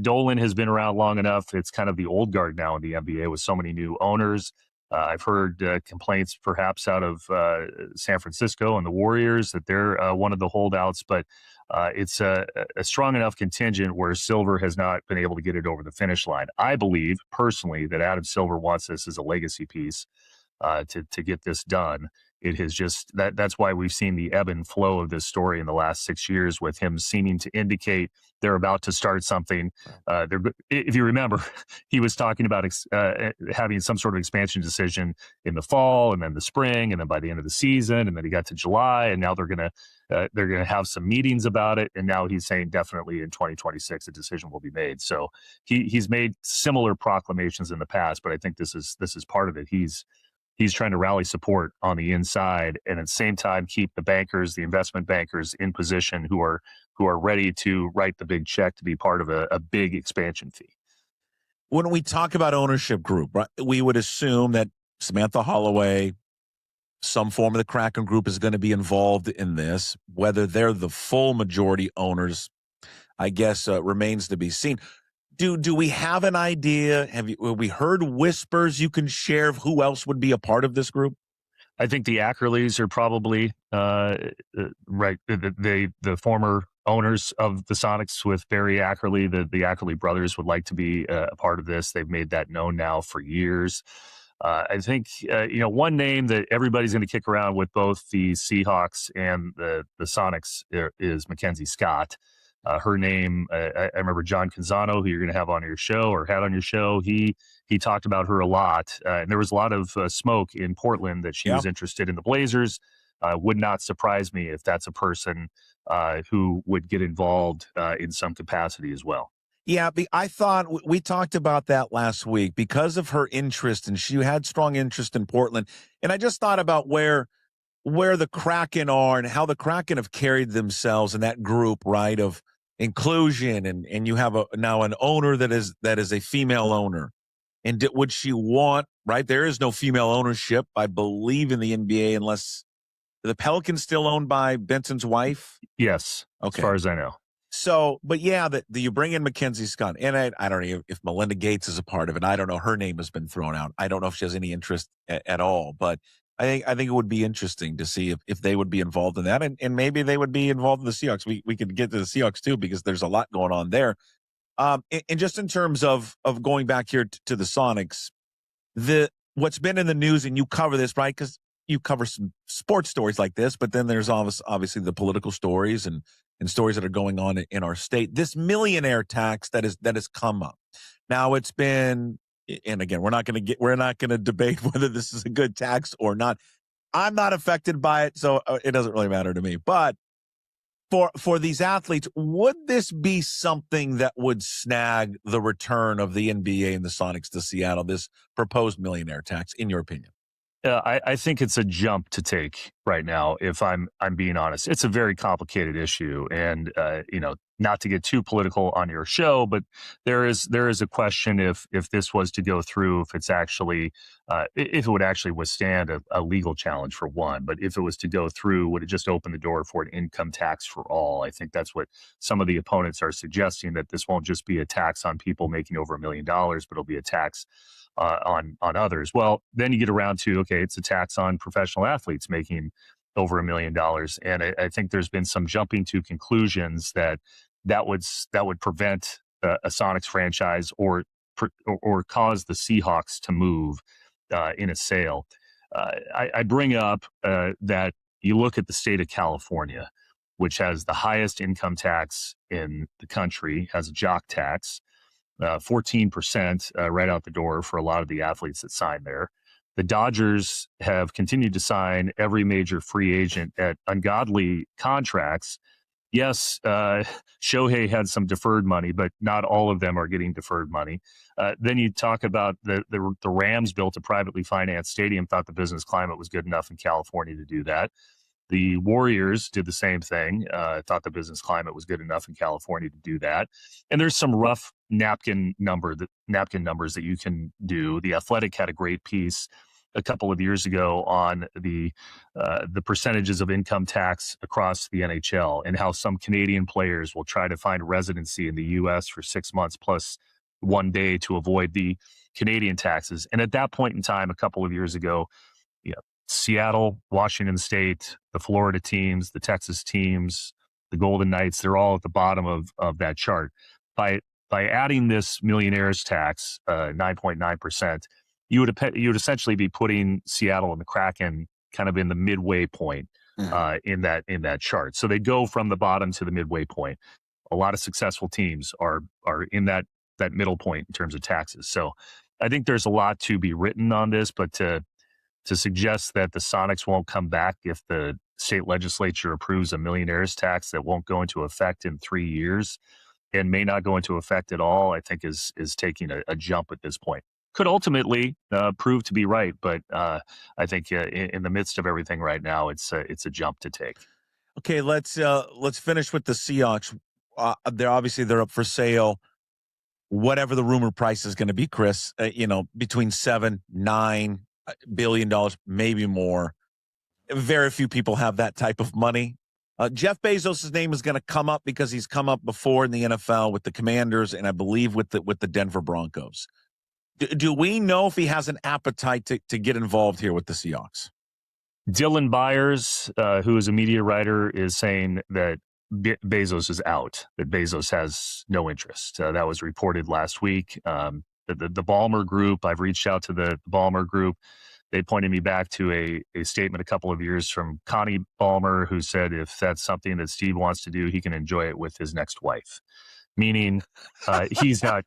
Dolan has been around long enough. It's kind of the old guard now in the NBA with so many new owners. I've heard complaints perhaps out of San Francisco and the Warriors that they're one of the holdouts, but it's a strong enough contingent where Silver has not been able to get it over the finish line. I believe personally that Adam Silver wants this as a legacy piece to get this done. It has just that's why we've seen the ebb and flow of this story in the last 6 years, with him seeming to indicate they're about to start something. If you remember, he was talking about having some sort of expansion decision in the fall, and then the spring, and then by the end of the season, and then he got to July, and now they're gonna have some meetings about it, and now he's saying definitely in 2026 a decision will be made. So he's made similar proclamations in the past, but I think this is part of it. He's trying to rally support on the inside, and at the same time keep the bankers, the investment bankers, in position who are ready to write the big check to be part of a big expansion fee. When we talk about ownership group, right, we would assume that Samantha Holloway, some form of the Kraken group, is going to be involved in this. Whether they're the full majority owners, I guess, remains to be seen. Do we have an idea? Have we heard whispers you can share of who else would be a part of this group? I think the Ackerleys are probably right. The former owners of the Sonics with Barry Ackerley, the Ackerley brothers, would like to be a part of this. They've made that known now for years. I think one name that everybody's going to kick around with both the Seahawks and the Sonics is Mackenzie Scott. Her name, I remember John Canzano, who you're going to have on your show or had on your show. He talked about her a lot, and there was a lot of smoke in Portland that she was interested in the Blazers. Would not surprise me if that's a person who would get involved in some capacity as well. Yeah, I thought we talked about that last week because of her interest, and she had strong interest in Portland. And I just thought about where the Kraken are and how the Kraken have carried themselves in that group, right, of inclusion, and you have now an owner that is a female owner. And would she want, right? There is no female ownership, I believe, in the NBA unless the Pelicans still owned by Benson's wife. Yes, okay, as far as I know. So, but yeah, that you bring in Mackenzie Scott, and I don't know if Melinda Gates is a part of it. I don't know. Her name has been thrown out. I don't know if she has any interest at all, but I think it would be interesting to see if they would be involved in that, and maybe they would be involved in the Seahawks. We could get to the Seahawks too, because there's a lot going on there. And just in terms of going back here to the Sonics, what's been in the news, and you cover this, right? Because you cover some sports stories like this, but then there's obviously the political stories and stories that are going on in our state. This millionaire tax that has come up. Now it's been and again, we're not going to debate whether this is a good tax or not. I'm not affected by it, so it doesn't really matter to me. But for these athletes, would this be something that would snag the return of the NBA and the Sonics to Seattle, this proposed millionaire tax, in your opinion? I think it's a jump to take right now. If I'm being honest, it's a very complicated issue, and not to get too political on your show, but there is a question if this was to go through, if it's actually if it would actually withstand a legal challenge for one. But if it was to go through, would it just open the door for an income tax for all? I think that's what some of the opponents are suggesting, that this won't just be a tax on people making over $1 million, but it'll be a tax on others. Well, then you get around to, okay, it's a tax on professional athletes making over $1 million. And I think there's been some jumping to conclusions that would prevent a Sonics franchise or cause the Seahawks to move in a sale. I bring up that you look at the state of California, which has the highest income tax in the country, has a jock tax, 14% right out the door for a lot of the athletes that sign there. The Dodgers have continued to sign every major free agent at ungodly contracts. Yes, Shohei had some deferred money, but not all of them are getting deferred money. Then you talk about the Rams built a privately financed stadium, thought the business climate was good enough in California to do that. The Warriors did the same thing, thought the business climate was good enough in California to do that. And there's some rough napkin numbers that you can do. The Athletic had a great piece a couple of years ago on the percentages of income tax across the NHL, and how some Canadian players will try to find residency in the U.S. for 6 months plus 1 day to avoid the Canadian taxes. And at that point in time, a couple of years ago, Seattle, Washington State, the Florida teams, the Texas teams, the Golden Knights, they're all at the bottom of that chart. By adding this millionaires tax, 9.9%, you would essentially be putting Seattle and the Kraken kind of in the midway point in that chart. So they go from the bottom to the midway point. A lot of successful teams are in that middle point in terms of taxes. So I think there's a lot to be written on this, but to suggest that the Sonics won't come back if the state legislature approves a millionaires tax that won't go into effect in 3 years and may not go into effect at all, I think is taking a jump at this point. Could ultimately prove to be right, but I think in the midst of everything right now, it's a jump to take. Okay, let's finish with the Seahawks. They're up for sale. Whatever the rumor price is going to be, Chris, between $7-9 billion, maybe more. Very few people have that type of money. Jeff Bezos' name is going to come up because he's come up before in the NFL with the Commanders and I believe with the Denver Broncos. Do we know if he has an appetite to get involved here with the Seahawks? Dylan Byers, who is a media writer, is saying that Bezos is out, that Bezos has no interest. That was reported last week. The Ballmer Group, I've reached out to the Ballmer Group. They pointed me back to a statement a couple of years from Connie Ballmer, who said if that's something that Steve wants to do, he can enjoy it with his next wife. Meaning he's not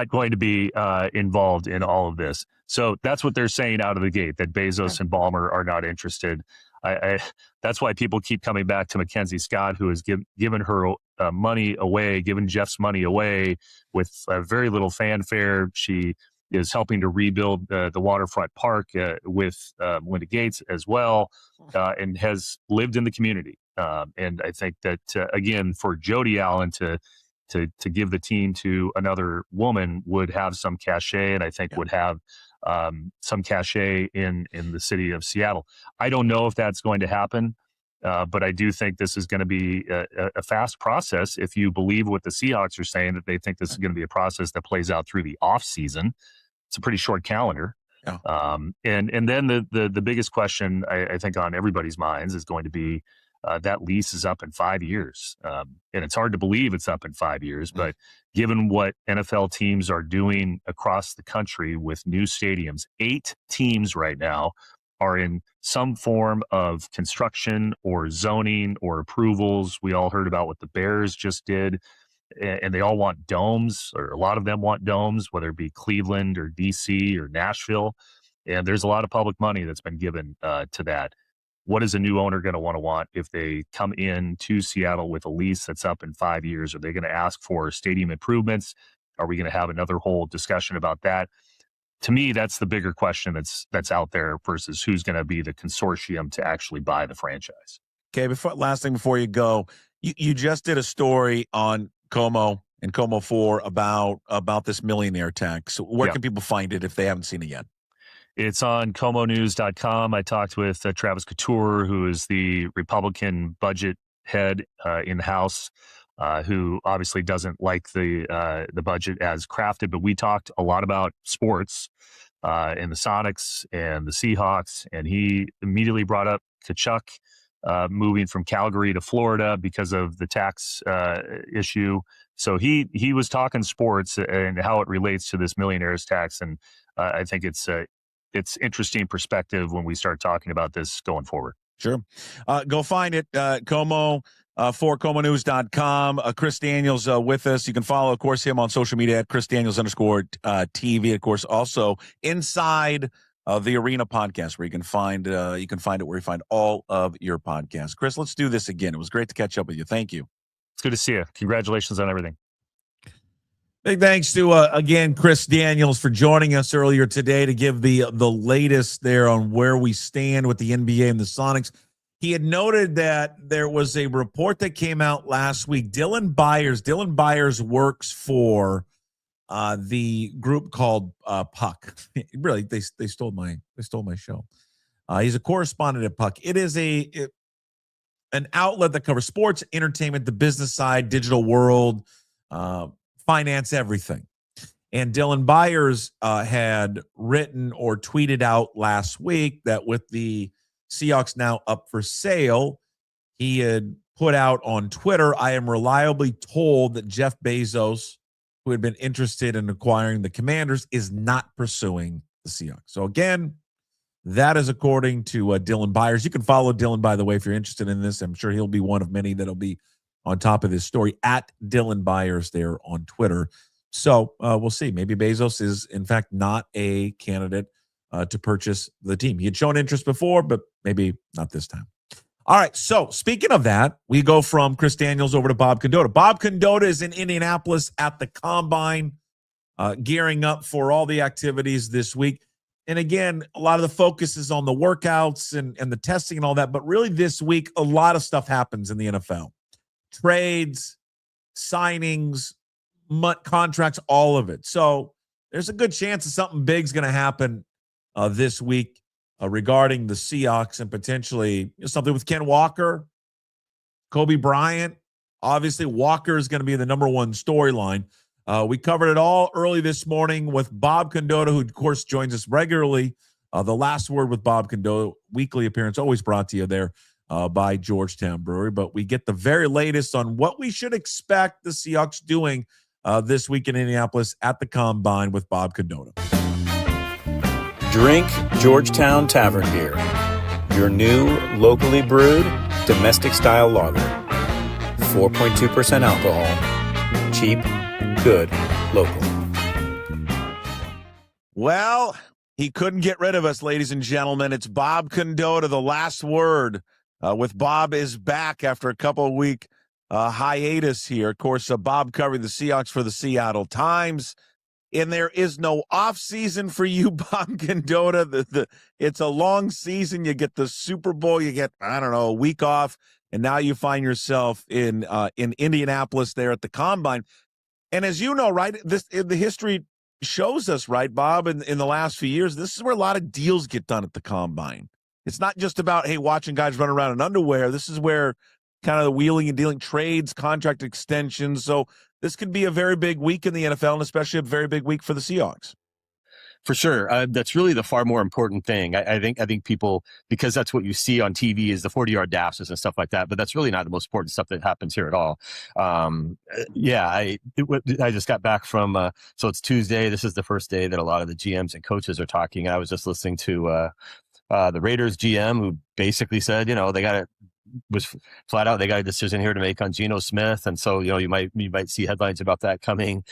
going to be involved in all of this. So that's what they're saying out of the gate, that Bezos and Ballmer are not interested. That's why people keep coming back to Mackenzie Scott, who has given her money away, given Jeff's money away with very little fanfare. She is helping to rebuild the waterfront park with Melinda Gates as well, and has lived in the community. And I think that, again, for Jody Allen to give the team to another woman would have some cachet, and I think would have some cachet in the city of Seattle. I don't know if that's going to happen, but I do think this is going to be a fast process. If you believe what the Seahawks are saying, that they think this is going to be a process that plays out through the off season. It's a pretty short calendar. Yeah. And then the biggest question I think on everybody's minds is going to be that lease is up in 5 years. And it's hard to believe it's up in 5 years, but given what NFL teams are doing across the country with new stadiums, 8 teams right now are in some form of construction or zoning or approvals. We all heard about what the Bears just did. and they all want domes, or a lot of them want domes, whether it be Cleveland or DC or Nashville. And there's a lot of public money that's been given to that. What is a new owner going to want if they come in to Seattle with a lease that's up in 5 years? Are they going to ask for stadium improvements? Are we going to have another whole discussion about that? To me, that's the bigger question that's out there versus who's going to be the consortium to actually buy the franchise. Okay, last thing before you go, you just did a story on KOMO and KOMO 4 about this millionaire tax. So where can people find it if they haven't seen it yet? It's on KOMOnews.com. I talked with Travis Couture, who is the Republican budget head in the House, who obviously doesn't like the budget as crafted. But we talked a lot about sports and the Sonics and the Seahawks, and he immediately brought up Kachuk moving from Calgary to Florida because of the tax issue. So he was talking sports and how it relates to this millionaire's tax, and I think it's interesting perspective when we start talking about this going forward. Sure. Go find it, KOMO, for KOMOnews.com. Chris Daniels with us. You can follow, of course, him on social media at Chris Daniels _TV. Of course, also Inside the Arena podcast, where you can find it where you find all of your podcasts. Chris, let's do this again. It was great to catch up with you. Thank you. It's good to see you. Congratulations on everything. Big thanks to, again, Chris Daniels for joining us earlier today to give the latest there on where we stand with the NBA and the Sonics. He had noted that there was a report that came out last week. Dylan Byers works for the group called Puck. Really, they stole my show. He's a correspondent at Puck. It is an outlet that covers sports, entertainment, the business side, digital world, finance, everything. And Dylan Byers had written or tweeted out last week that with the Seahawks now up for sale, he had put out on Twitter, "I am reliably told that Jeff Bezos, who had been interested in acquiring the Commanders, is not pursuing the Seahawks." So again, that is according to Dylan Byers. You can follow Dylan, by the way, if you're interested in this. I'm sure he'll be one of many that'll be on top of this story, at Dylan Byers there on Twitter. So we'll see. Maybe Bezos is, in fact, not a candidate to purchase the team. He had shown interest before, but maybe not this time. All right, so speaking of that, we go from Chris Daniels over to Bob Condotta. Bob Condotta is in Indianapolis at the Combine, gearing up for all the activities this week. And again, a lot of the focus is on the workouts and the testing and all that, but really this week, a lot of stuff happens in the NFL. Trades, signings, contracts, all of it. So there's a good chance that something big's going to happen this week regarding the Seahawks, and potentially something with Ken Walker, Kobe Bryant. Obviously, Walker is going to be the number one storyline. We covered it all early this morning with Bob Condotta, who, of course, joins us regularly. The Last Word with Bob Condotta, weekly appearance, always brought to you there by Georgetown Brewery. But we get the very latest on what we should expect the Seahawks doing this week in Indianapolis at the Combine with Bob Condotta. Drink Georgetown Tavern Beer, your new locally brewed domestic-style lager. 4.2% alcohol. Cheap, good, local. Well, he couldn't get rid of us, ladies and gentlemen. It's Bob Condotta, the Last Word. With Bob is back after a couple of week hiatus here. Of course, Bob covered the Seahawks for the Seattle Times. And there is no off season for you, Bob Condotta. It's a long season. You get the Super Bowl. You get, a week off. And now you find yourself in Indianapolis there at the Combine. And as you know, right, the history shows us, right, Bob, in the last few years, this is where a lot of deals get done at the Combine. It's not just about, hey, watching guys run around in underwear. This is where kind of the wheeling and dealing, trades, contract extensions. So this could be a very big week in the NFL, and especially a very big week for the Seahawks. For sure. That's really the far more important thing. I think people, because that's what you see on TV is the 40-yard dashes and stuff like that, but that's really not the most important stuff that happens here at all. I just got back from, so it's Tuesday. This is the first day that a lot of the GMs and coaches are talking. I was just listening to the Raiders GM, who basically said, they got to was flat out, they got a decision here to make on Geno Smith. And so, you might see headlines about that coming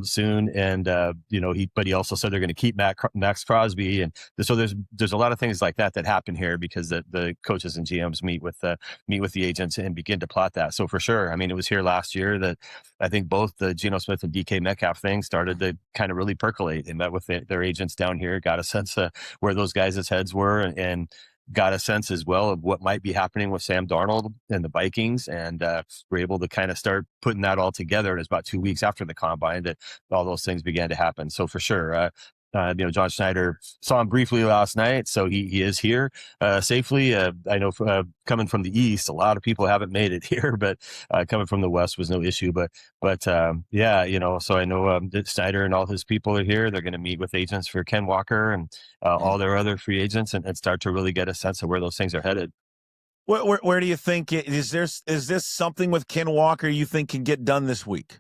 soon. And, he also said they're going to keep Max Crosby. And so there's a lot of things like that happen here because the coaches and GMs meet with the agents and begin to plot that. So for sure, I mean, it was here last year that I think both the Geno Smith and DK Metcalf thing started to kind of really percolate. They met with their agents down here, got a sense of where those guys' heads were, and got a sense as well of what might be happening with Sam Darnold and the Vikings, and were able to kind of start putting that all together. And it was about 2 weeks after the combine that all those things began to happen. So for sure, John Schneider saw him briefly last night, so he is here safely. I know coming from the East, a lot of people haven't made it here, but coming from the West was no issue. But so I know that Schneider and all his people are here. They're going to meet with agents for Ken Walker and all their other free agents and start to really get a sense of where those things are headed. Where do you think is this something with Ken Walker you think can get done this week?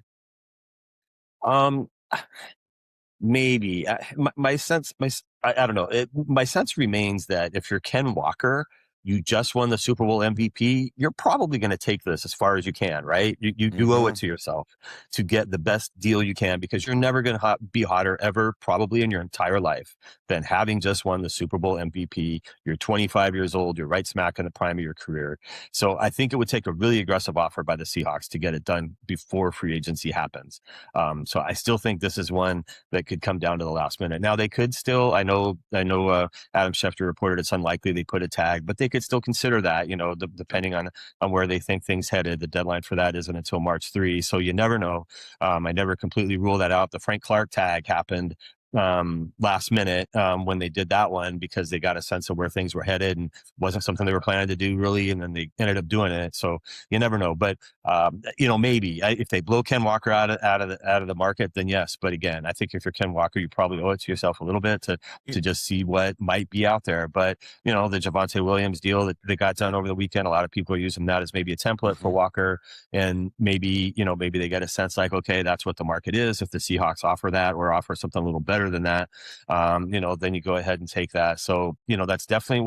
Maybe my sense, I don't know. My sense remains that if you're Ken Walker, you just won the Super Bowl MVP, you're probably going to take this as far as you can, right? You do owe it to yourself to get the best deal you can, because you're never going to be hotter ever, probably in your entire life, than having just won the Super Bowl MVP. You're 25 years old. You're right smack in the prime of your career. So I think it would take a really aggressive offer by the Seahawks to get it done before free agency happens. So I still think this is one that could come down to the last minute. Now, they could still, I know Adam Schefter reported it's unlikely they put a tag, but they could still consider that, depending on where they think things headed. The deadline for that isn't until March 3. So you never know. I never completely rule that out. The Frank Clark tag happened last minute when they did that one because they got a sense of where things were headed and wasn't something they were planning to do really, and then they ended up doing it. So you never know. But maybe if they blow Ken Walker out of the market, then yes. But again, I think if you're Ken Walker, you probably owe it to yourself a little bit to just see what might be out there. But the Javonte Williams deal that they got done over the weekend, a lot of people are using that as maybe a template for Walker, and maybe they get a sense like, okay, that's what the market is. If the Seahawks offer that or offer something a little better than that, then you go ahead and take that. So, that's definitely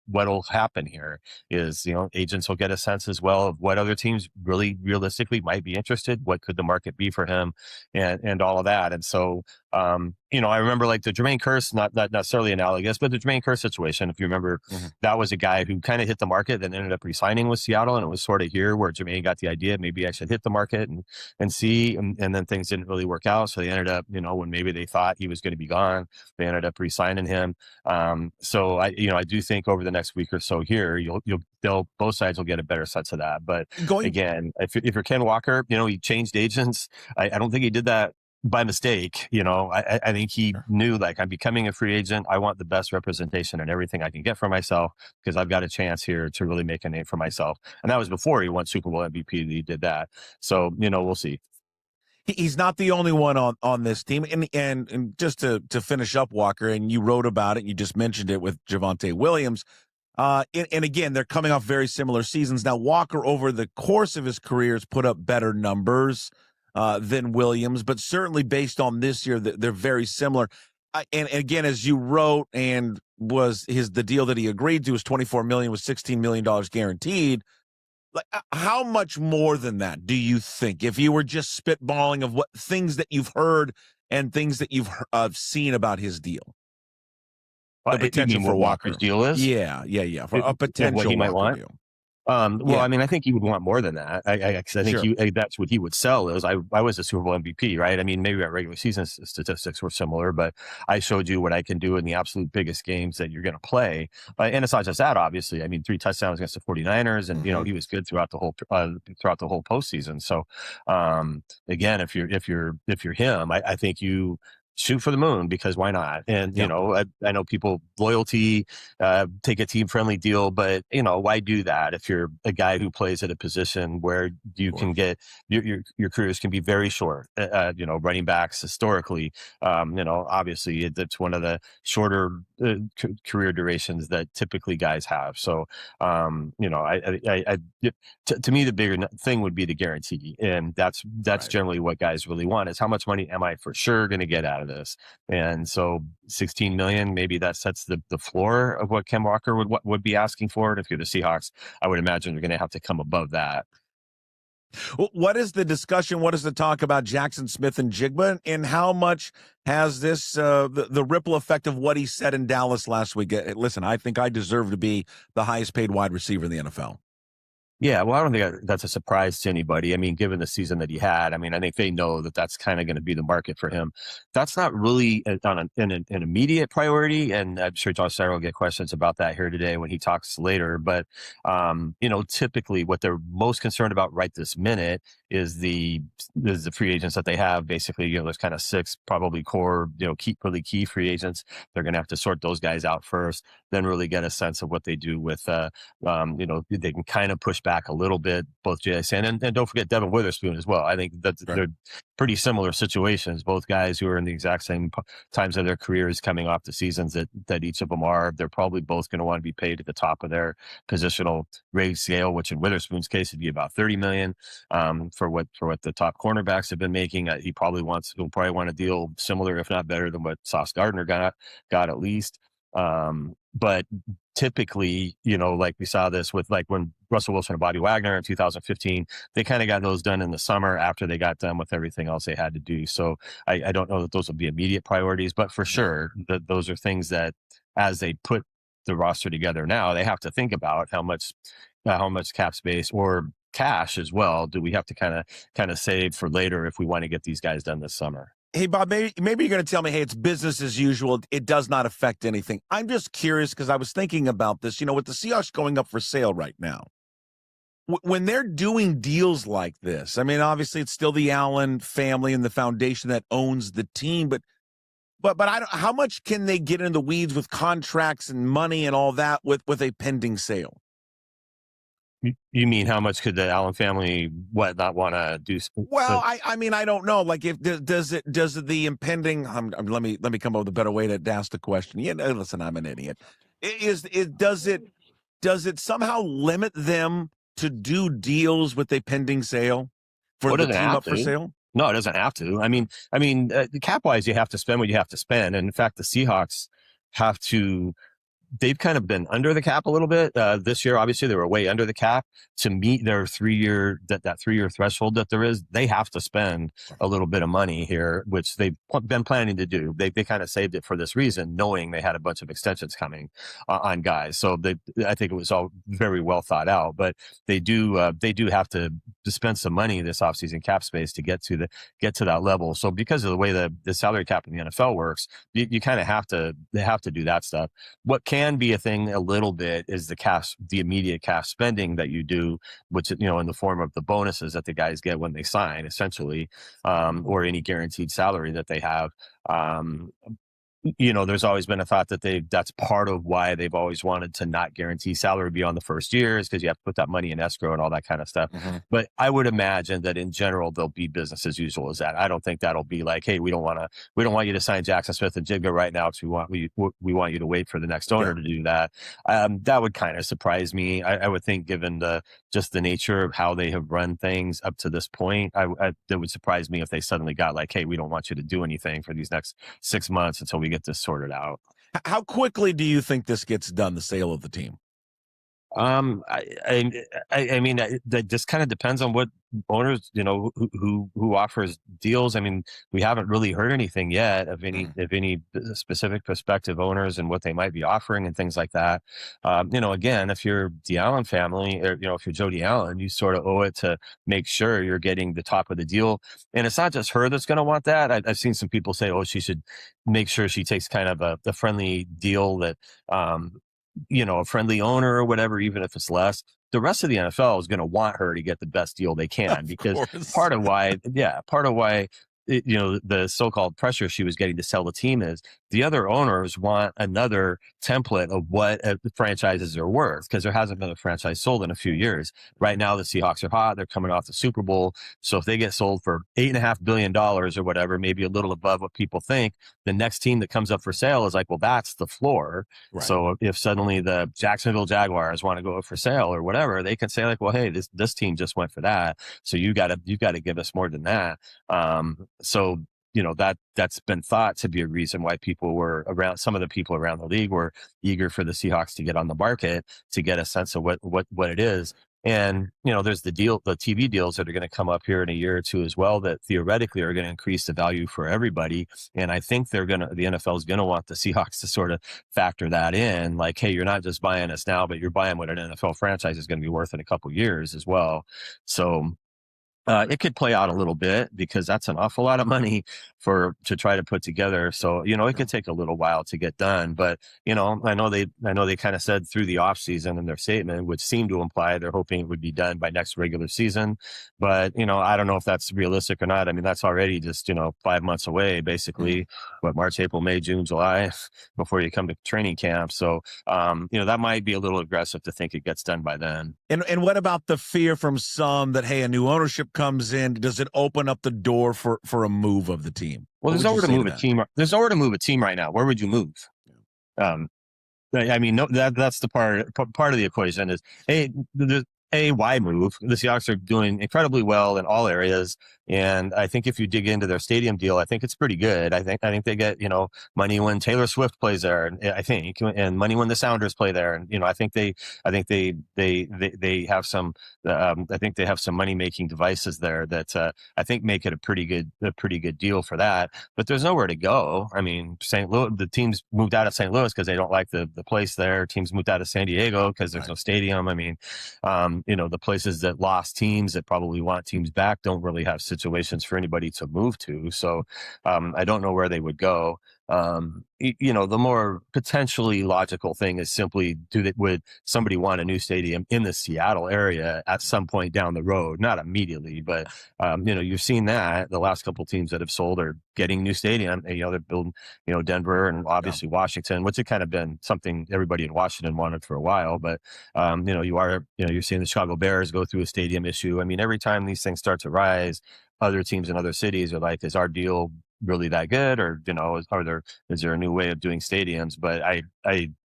what'll happen here is, agents will get a sense as well of what other teams really realistically might be interested. What could the market be for him and all of that. And so, I remember like the Jermaine Kearse, not necessarily analogous, but the Jermaine Kearse situation, if you remember, that was a guy who kind of hit the market, then ended up re-signing with Seattle. And it was sort of here where Jermaine got the idea, maybe I should hit the market and see, and then things didn't really work out. So they ended up, when maybe they thought he was going to be gone, they ended up re-signing him. So I do think over the next week or so here, both sides will get a better sense of that. But again, if you're Ken Walker, he changed agents. I don't think he did that by mistake. I think he knew, like, I'm becoming a free agent. I want the best representation and everything I can get for myself because I've got a chance here to really make a name for myself. And that was before he won Super Bowl MVP that he did that. So, we'll see. He's not the only one on this team. And just to finish up, Walker, and you wrote about it, you just mentioned it with Javonte Williams. And again, they're coming off very similar seasons. Now, Walker, over the course of his career, has put up better numbers than Williams, but certainly based on this year, they're very similar. And again, as you wrote, and was the deal that he agreed to was $24 million with $16 million guaranteed. Like, how much more than that do you think, if you were just spitballing of what things that you've heard and things that you've seen about his deal? The potential for Walker's deal is? Yeah. For a potential what he might want. Deal. I mean, I think he would want more than that. I think that's what he would sell is I was a Super Bowl MVP, right? I mean, maybe our regular season statistics were similar, but I showed you what I can do in the absolute biggest games that you're going to play. And it's not just that, obviously. I mean, 3 touchdowns against the 49ers, and he was good throughout the whole postseason. So again, if you're him, I think you shoot for the moon, because why not? And, I know people, loyalty, take a team-friendly deal, but, why do that if you're a guy who plays at a position where you can get, your careers can be very short, running backs historically, obviously that's one of the shorter career durations that typically guys have. So, you know, to me, the bigger thing would be the guarantee. And that's Right. generally what guys really want, is how much money am I for sure going to get out of this? And so 16 million, maybe that sets the floor of what Ken Walker would be asking for. And if you're the Seahawks, I would imagine you're going to have to come above that. What is the discussion? What is the talk about Jackson Smith and Jigba, and how much has this the ripple effect of what he said in Dallas last week? Listen, I think I deserve to be the highest paid wide receiver in the NFL. Yeah, well, I don't think that's a surprise to anybody. I mean, given the season that he had, I mean, I think they know that that's kind of going to be the market for him. That's not really an immediate priority, and I'm sure Josh Sarah will get questions about that here today when he talks later. But you know, typically, what they're most concerned about right this minute is the free agents that they have. Basically, you know, there's kind of 6 probably core, you know, really key free agents. They're going to have to sort those guys out first, then really get a sense of what they do with, you know, they can kind of push back a little bit, both JSN and don't forget Devin Witherspoon as well. I think that they're pretty similar situations. Both guys who are in the exact same times of their careers, coming off the seasons that each of them are. They're probably both going to want to be paid at the top of their positional rate scale, which in Witherspoon's case would be about $30 million for what the top cornerbacks have been making. He'll probably want a deal similar, if not better, than what Sauce Gardner got at least. But typically, you know, like we saw this with like when Russell Wilson and Bobby Wagner in 2015, they kind of got those done in the summer after they got done with everything else they had to do. So I don't know that those will be immediate priorities, but for sure that those are things that as they put the roster together now, they have to think about how much cap space or cash as well do we have to kind of save for later if we want to get these guys done this summer. Hey, Bob, maybe you're going to tell me, hey, it's business as usual. It does not affect anything. I'm just curious because I was thinking about this, you know, with the Seahawks going up for sale right now. When they're doing deals like this, I mean, obviously it's still the Allen family and the foundation that owns the team, but I don't, how much can they get in the weeds with contracts and money and all that with a pending sale? You mean how much could the Allen family not want to do? Well, I mean, I don't know. Like, if does the impending? Let me come up with a better way to ask the question. Yeah, listen, I'm an idiot. Does it somehow limit them to do deals with a pending sale for the team up for sale? No, it doesn't have to. I mean, cap wise, you have to spend what you have to spend, and in fact, the Seahawks have to. They've kind of been under the cap a little bit this year. Obviously, they were way under the cap to meet their 3-year that 3-year threshold that there is. They have to spend a little bit of money here, which they've been planning to do. They kind of saved it for this reason, knowing they had a bunch of extensions coming on guys. So I think it was all very well thought out. But they do have to spend some money this offseason cap space to get to that level. So because of the way the salary cap in the NFL works, you kind of have to do that stuff. What can be a thing a little bit is the immediate cash spending that you do, which, you know, in the form of the bonuses that the guys get when they sign, essentially, or any guaranteed salary that they have. You know, there's always been a thought that that's part of why they've always wanted to not guarantee salary beyond the first year, is because you have to put that money in escrow and all that kind of stuff. Mm-hmm. But I would imagine that in general, there'll be business as usual as that. I don't think that'll be like, hey, we don't want you to sign Jackson Smith and Jigba right now because we want you to wait for the next owner to do that. That would kind of surprise me. I would think, given just the nature of how they have run things up to this point, that would surprise me if they suddenly got like, hey, we don't want you to do anything for these next 6 months until we get this sorted out. How quickly do you think this gets done, the sale of the team? I mean, that just kind of depends on what owners, you know, who offers deals. I mean, we haven't really heard anything yet of any specific prospective owners and what they might be offering and things like that. You know, again, if you're the Allen family, or, you know, if you're Jody Allen, you sort of owe it to make sure you're getting the top of the deal. And it's not just her that's going to want that. I've seen some people say, oh, she should make sure she takes kind of a friendly deal that, you know, a friendly owner or whatever, even if it's less. The rest of the NFL is going to want her to get the best deal they can, because part of why the so-called pressure she was getting to sell the team is the other owners want another template of what the franchises are worth, because there hasn't been a franchise sold in a few years. Right now, the Seahawks are hot. They're coming off the Super Bowl. So if they get sold for $8.5 billion or whatever, maybe a little above what people think, the next team that comes up for sale is like, well, that's the floor. Right. So if suddenly the Jacksonville Jaguars want to go up for sale or whatever, they can say like, well, hey, this team just went for that. So you got to give us more than that. So, that's been thought to be a reason why some of the people around the league were eager for the Seahawks to get on the market, to get a sense of what it is. And, there's the TV deals that are going to come up here in a year or two as well, that theoretically are going to increase the value for everybody. And I think the NFL is going to want the Seahawks to sort of factor that in, like, hey, you're not just buying us now, but you're buying what an NFL franchise is going to be worth in a couple of years as well. So, it could play out a little bit, because that's an awful lot of money to try to put together. So, it could take a little while to get done, but, I know they kind of said through the off season in their statement, which seemed to imply they're hoping it would be done by next regular season. But, I don't know if that's realistic or not. I mean, that's already just, 5 months away, basically, March, April, May, June, July, before you come to training camp. So, that might be a little aggressive to think it gets done by then. And what about the fear from some that, hey, a new ownership comes in? Does it open up the door for a move of the team? Well, there's nowhere to move a team. There's nowhere to move a team right now. Where would you move? I mean, no, that's the part of the equation is, hey, why move? The Seahawks are doing incredibly well in all areas. And I think if you dig into their stadium deal, I think it's pretty good. I think they get, money when Taylor Swift plays there, and money when the Sounders play there. And, I think they have some, I think they have some money making devices there that I think make it a pretty good deal for that. But there's nowhere to go. I mean, St. Louis, the teams moved out of St. Louis because they don't like the place there. Teams moved out of San Diego because there's no stadium. I mean, the places that lost teams that probably want teams back don't really have situations for anybody to move to. So I don't know where they would go. The more potentially logical thing is simply, would somebody want a new stadium in the Seattle area at some point down the road? Not immediately, but you've seen that the last couple of teams that have sold are getting new stadium. And, they're building, Denver and obviously Washington, which had kind of been something everybody in Washington wanted for a while. But you're seeing the Chicago Bears go through a stadium issue. I mean, every time these things start to rise, other teams in other cities are like, is our deal really that good, or is there a new way of doing stadiums? But I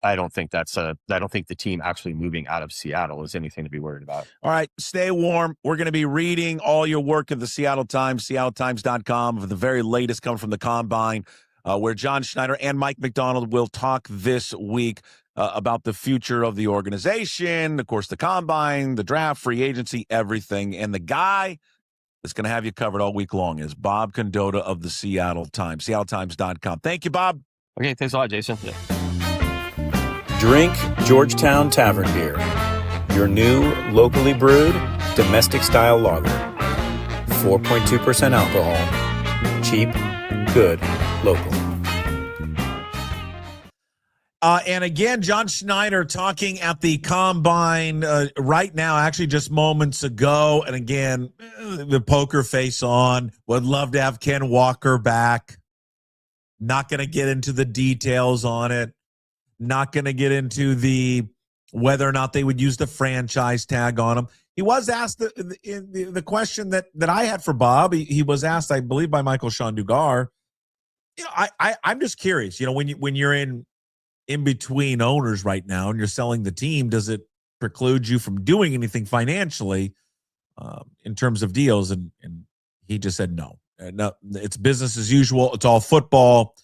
don't think I don't think the team actually moving out of Seattle is anything to be worried about. All right, stay warm. We're going to be reading all your work at the Seattle Times, seattletimes.com, for the very latest coming from the Combine, where John Schneider and Mike McDonald will talk this week about the future of the organization, of course, the Combine, the draft, free agency, everything. And the guy that's going to have you covered all week long is Bob Condotta of the Seattle Times, seattletimes.com. Thank you, Bob. Okay, thanks a lot, Jason. Yeah. Drink Georgetown Tavern Beer, your new locally brewed domestic-style lager. 4.2% alcohol. Cheap, good, local. And again, John Schneider talking at the Combine right now, actually just moments ago. And again, the poker face on. Would love to have Ken Walker back. Not going to get into the details on it. Not going to get into the whether or not they would use the franchise tag on him. He was asked the question that I had for Bob. He was asked, I believe, by Michael Sean Dugar. I'm just curious. When you're in between owners right now and you're selling the team, does it preclude you from doing anything financially in terms of deals? And he just said no, it's business as usual. It's all football,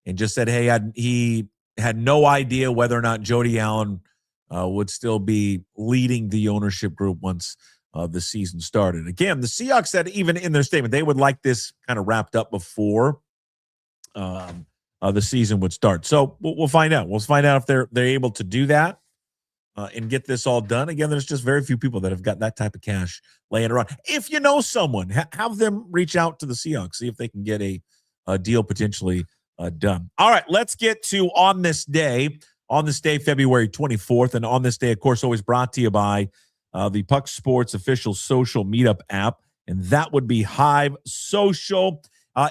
and just said, hey, he had no idea whether or not Jody Allen would still be leading the ownership group once the season started. Again, the Seahawks said even in their statement they would like this kind of wrapped up before the season would start. So we'll find out. We'll find out if they're able to do that and get this all done. Again, there's just very few people that have got that type of cash laying around. If you know someone, have them reach out to the Seahawks, see if they can get a deal potentially done. All right, let's get to On This Day, February 24th. And On This Day, of course, always brought to you by the Puck Sports official social meetup app, and that would be Hive Social.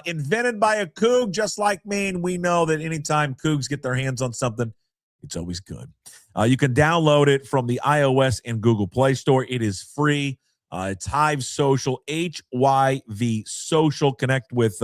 Invented by a Coug, just like me, and we know that anytime Cougs get their hands on something, it's always good. You can download it from the iOS and Google Play Store. It is free. It's Hive Social, HYV Social. Connect with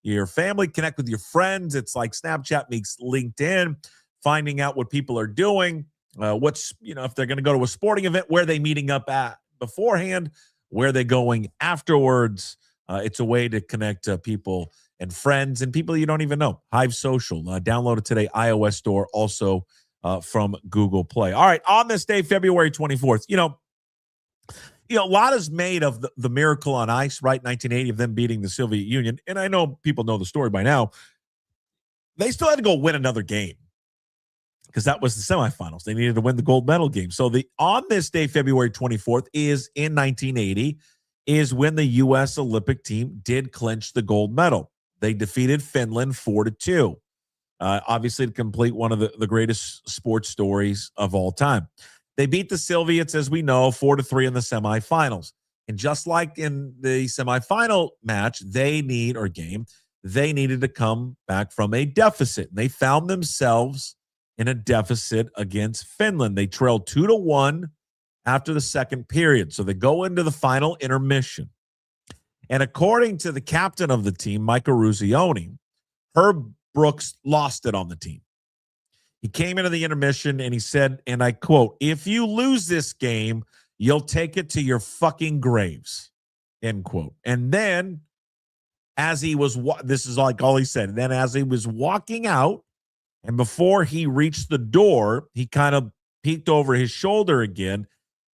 your family, connect with your friends. It's like Snapchat meets LinkedIn, finding out what people are doing, if they're going to go to a sporting event, where they meeting up at beforehand, where they going afterwards. It's a way to connect people and friends and people you don't even know. Hive Social. Download it today, iOS store, also from Google Play. All right, on this day, February 24th, a lot is made of the miracle on ice, right? 1980, of them beating the Soviet Union. And I know people know the story by now. They still had to go win another game because that was the semifinals. They needed to win the gold medal game. So on this day, February 24th, is in 1980, is when the U.S. Olympic team did clinch the gold medal. They defeated Finland 4-2. Obviously, to complete one of the greatest sports stories of all time. They beat the Soviets, as we know, 4-3 in the semifinals. And just like in the semifinal match, they needed to come back from a deficit. And they found themselves in a deficit against Finland. They trailed 2-1 after the second period. So they go into the final intermission. And according to the captain of the team, Michael Ruzioni, Herb Brooks lost it on the team. He came into the intermission and he said, and I quote, "If you lose this game, you'll take it to your fucking graves," end quote. And then as he was, this is like all he said. And then as he was walking out, and before he reached the door, he kind of peeked over his shoulder again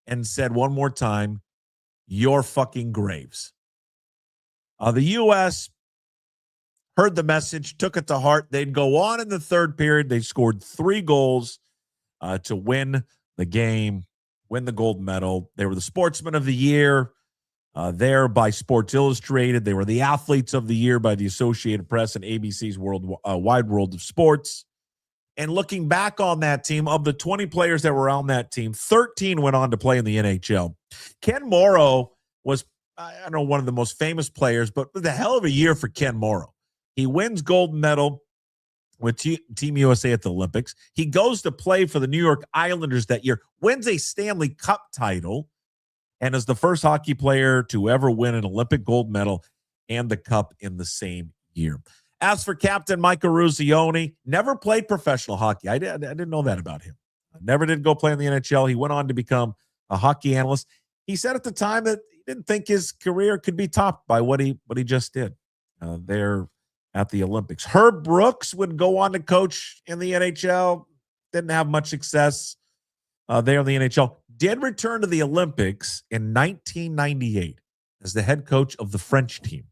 and said one more time, "Your fucking graves." The U.S. heard the message, took it to heart. They'd go on in the third period. They scored 3 goals to win the game, win the gold medal. They were the Sportsman of the Year there by Sports Illustrated. They were the Athletes of the Year by the Associated Press and ABC's Wide World of Sports. And looking back on that team, of the 20 players that were on that team, 13 went on to play in the NHL. Ken Morrow was, I don't know, one of the most famous players, but the hell of a year for Ken Morrow. He wins gold medal with Team USA at the Olympics. He goes to play for the New York Islanders that year, wins a Stanley Cup title, and is the first hockey player to ever win an Olympic gold medal and the cup in the same year. As for Captain Michael Ruzioni, never played professional hockey. I didn't know that about him. Never did go play in the NHL. He went on to become a hockey analyst. He said at the time that he didn't think his career could be topped by what he just did there at the Olympics. Herb Brooks would go on to coach in the NHL. Didn't have much success there in the NHL. Did return to the Olympics in 1998 as the head coach of the French team.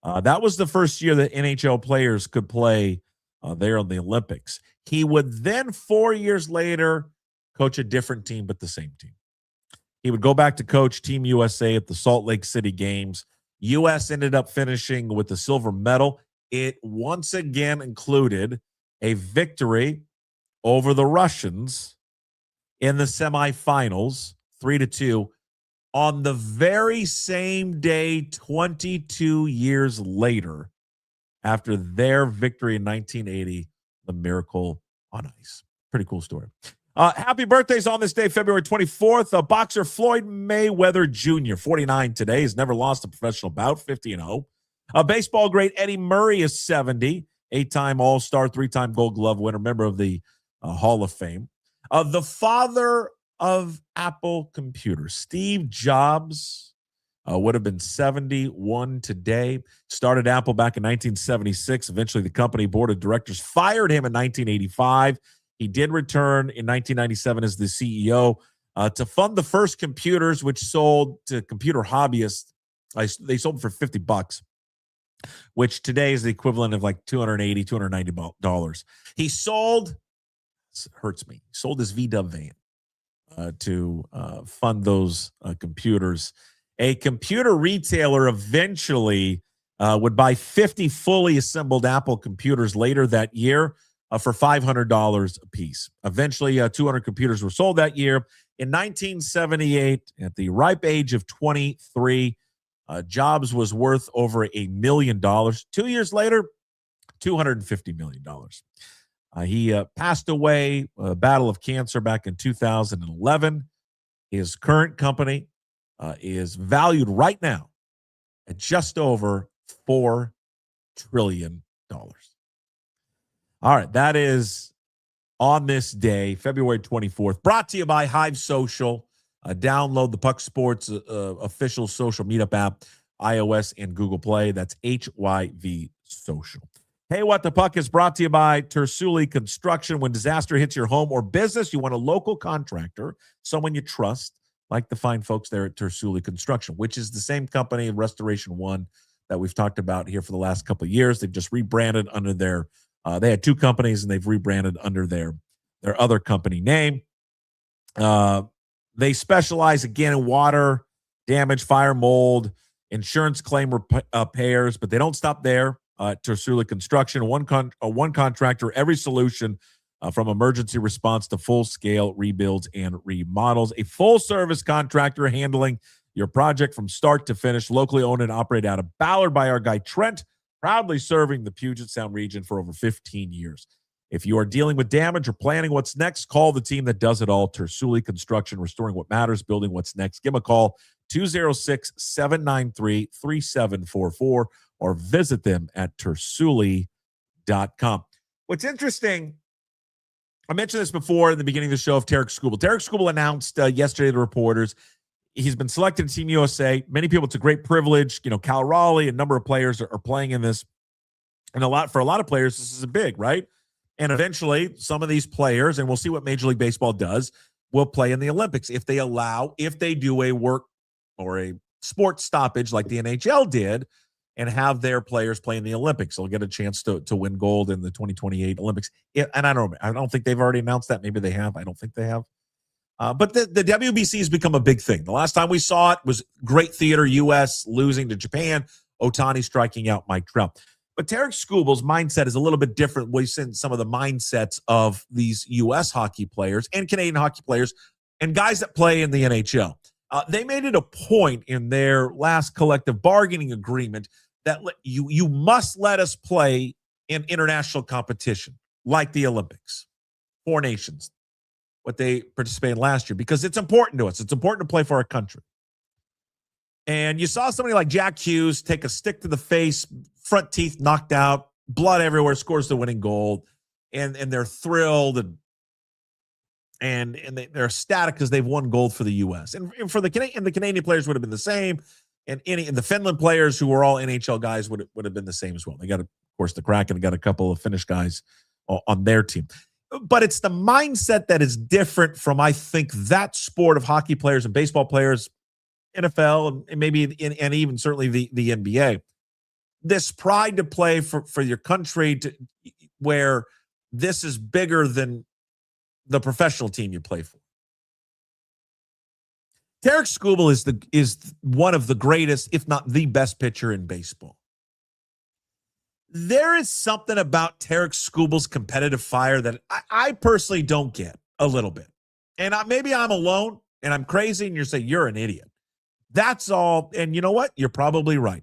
That was the first year that NHL players could play there in the Olympics. He would then 4 years later coach a different team, but the same team. He would go back to coach Team USA at the Salt Lake City Games. U.S. ended up finishing with the silver medal. It once again included a victory over the Russians in the semifinals, 3-2, on the very same day, 22 years later, after their victory in 1980, the Miracle on Ice. Pretty cool story. Happy birthdays on this day, February 24th. Boxer Floyd Mayweather Jr., 49 today, has never lost a professional bout, 50-0. Baseball great Eddie Murray is 70, 8-time All-Star, 3-time Gold Glove winner, member of the Hall of Fame. The father of Apple computers, Steve Jobs, would have been 71 today. Started Apple back in 1976. Eventually, the company board of directors fired him in 1985. He did return in 1997 as the CEO to fund the first computers, which sold to computer hobbyists. They sold them for $50, which today is the equivalent of like $280, $290. He sold, hurts me, sold his VW van to fund those computers. A computer retailer eventually would buy 50 fully assembled Apple computers later that year for $500 a piece. Eventually, 200 computers were sold that year. In 1978, at the ripe age of 23, Jobs was worth over $1 million. 2 years later, $250 million. He passed away, a battle of cancer back in 2011. His current company is valued right now at just over $4 trillion. All right, that is on this day, February 24th, brought to you by Hive Social. Download the Puck Sports official social meetup app, iOS and Google Play. That's HYV Social. Hey, What the Puck is brought to you by Tersuli Construction. When disaster hits your home or business, you want a local contractor, someone you trust, like the fine folks there at Tersuli Construction, which is the same company, Restoration One, that we've talked about here for the last couple of years. They've just rebranded under their they had two companies, and they've rebranded under their other company name. They specialize, again, in water damage, fire, mold, insurance claim repairs, but they don't stop there. Tersuli Construction, one contractor, every solution from emergency response to full-scale rebuilds and remodels. A full-service contractor handling your project from start to finish, locally owned and operated out of Ballard by our guy Trent, proudly serving the Puget Sound region for over 15 years. If you are dealing with damage or planning what's next, call the team that does it all. Tersuli Construction, restoring what matters, building what's next. Give them a call, 206-793-3744, or visit them at tersuli.com. What's interesting, I mentioned this before in the beginning of the show of Tarik Skubal. Tarik Skubal announced yesterday to reporters he's been selected to Team USA. Many people, it's a great privilege. You know, Cal Raleigh, a number of players are playing in this. And for a lot of players, this is a big, right? And eventually, some of these players, and we'll see what Major League Baseball does, will play in the Olympics if they do a work or a sports stoppage like the NHL did and have their players play in the Olympics. They'll get a chance to win gold in the 2028 Olympics. And I don't think they've already announced that. Maybe they have. I don't think they have. But the WBC has become a big thing. The last time we saw it was great theater, U.S. losing to Japan, Ohtani striking out Mike Trout. But Tarik Skubal's mindset is a little bit different. We've seen some of the mindsets of these U.S. hockey players and Canadian hockey players and guys that play in the NHL. They made it a point in their last collective bargaining agreement that you must let us play in international competition like the Olympics, 4 nations, what they participated in last year, because it's important to us. It's important to play for our country. And you saw somebody like Jack Hughes take a stick to the face, front teeth knocked out, blood everywhere, scores the winning goal, and they're thrilled and they're ecstatic because they've won gold for the U.S. And for the Canadian players would have been the same, and the Finland players who were all NHL guys would have been the same as well. They got, of course, the Kraken got a couple of Finnish guys on their team. But it's the mindset that is different from, I think, that sport of hockey players and baseball players, NFL, and maybe and even certainly the NBA. This pride to play for your country, where this is bigger than the professional team you play for. Tarik Skubal is one of the greatest, if not the best pitcher in baseball. There is something about Tarik Skubal's competitive fire that I personally don't get a little bit. And maybe I'm alone and I'm crazy and you're saying you're an idiot. That's all. And you know what? You're probably right.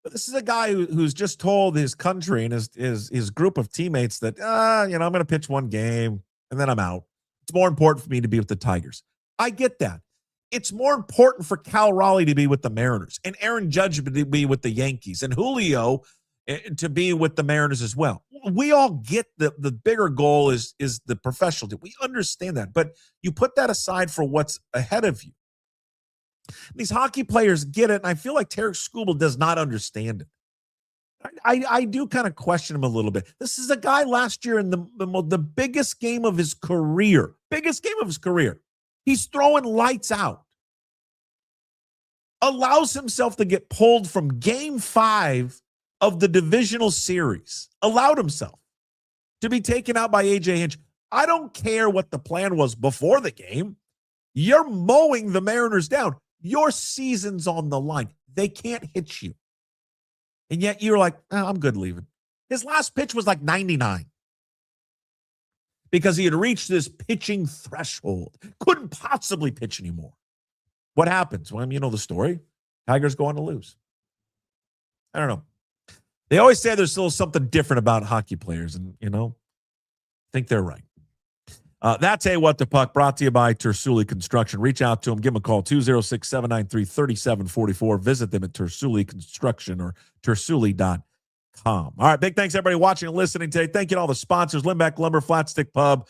But this is a guy who's just told his country and his group of teammates that, I'm going to pitch one game and then I'm out. It's more important for me to be with the Tigers. I get that. It's more important for Cal Raleigh to be with the Mariners and Aaron Judge to be with the Yankees and Julio to be with the Mariners as well. We all get the bigger goal is the professional team. We understand that, but you put that aside for what's ahead of you. These hockey players get it, and I feel like Tarik Skubal does not understand it. I do kind of question him a little bit. This is a guy last year in the biggest game of his career. He's throwing lights out. Allows himself to get pulled from Game 5 of the divisional series. Allowed himself to be taken out by A.J. Hinch. I don't care what the plan was before the game. You're mowing the Mariners down. Your season's on the line. They can't hit you. And yet you're like, I'm good leaving. His last pitch was like 99 because he had reached this pitching threshold. Couldn't possibly pitch anymore. What happens? Well, you know the story. Tigers go on to lose. I don't know. They always say there's still something different about hockey players, and, I think they're right. That's a What the Puck, brought to you by Tersuli Construction. Reach out to them. Give them a call, 206-793-3744. Visit them at Tersuli Construction or tersuli.com. All right, big thanks, everybody, watching and listening today. Thank you to all the sponsors, Limbeck Lumber, Flat Stick Pub,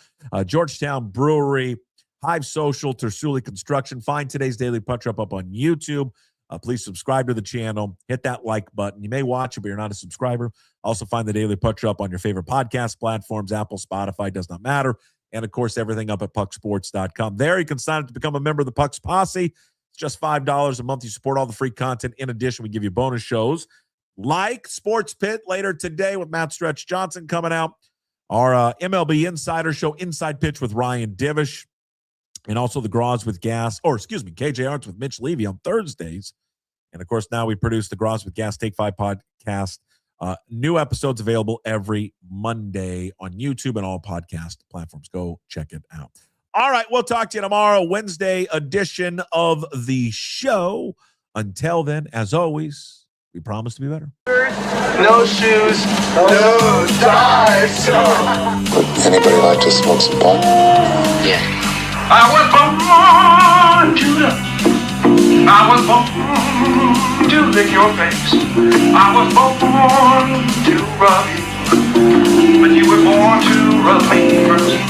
Georgetown Brewery, Hive Social, Tersuli Construction. Find today's Daily Puck Drop up on YouTube. Please subscribe to the channel. Hit that like button. You may watch it, but you're not a subscriber. Also find the Daily Puck Drop on your favorite podcast platforms, Apple, Spotify, does not matter. And, of course, everything up at pucksports.com. There you can sign up to become a member of the Pucks Posse. It's just $5 a month. You support all the free content. In addition, we give you bonus shows like Sports Pit later today with Matt Stretch Johnson coming out. Our MLB Insider Show, Inside Pitch with Ryan Divish. And also the Groz with Gas, KJ Arts with Mitch Levy on Thursdays. And, of course, now we produce the Groz with Gas Take 5 podcast. New episodes available every Monday on YouTube and all podcast platforms. Go check it out. All right, we'll talk to you tomorrow, Wednesday edition of the show. Until then, as always, we promise to be better. No shoes, no ties. Would anybody like to smoke some pot? Yeah. I was born to lick your face. I was born to rub you, but you were born to rub me first.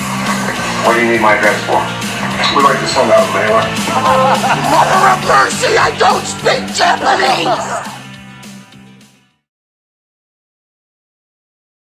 What do you need my address for? We'd like to send out a mailer. Mother of mercy, I don't speak Japanese!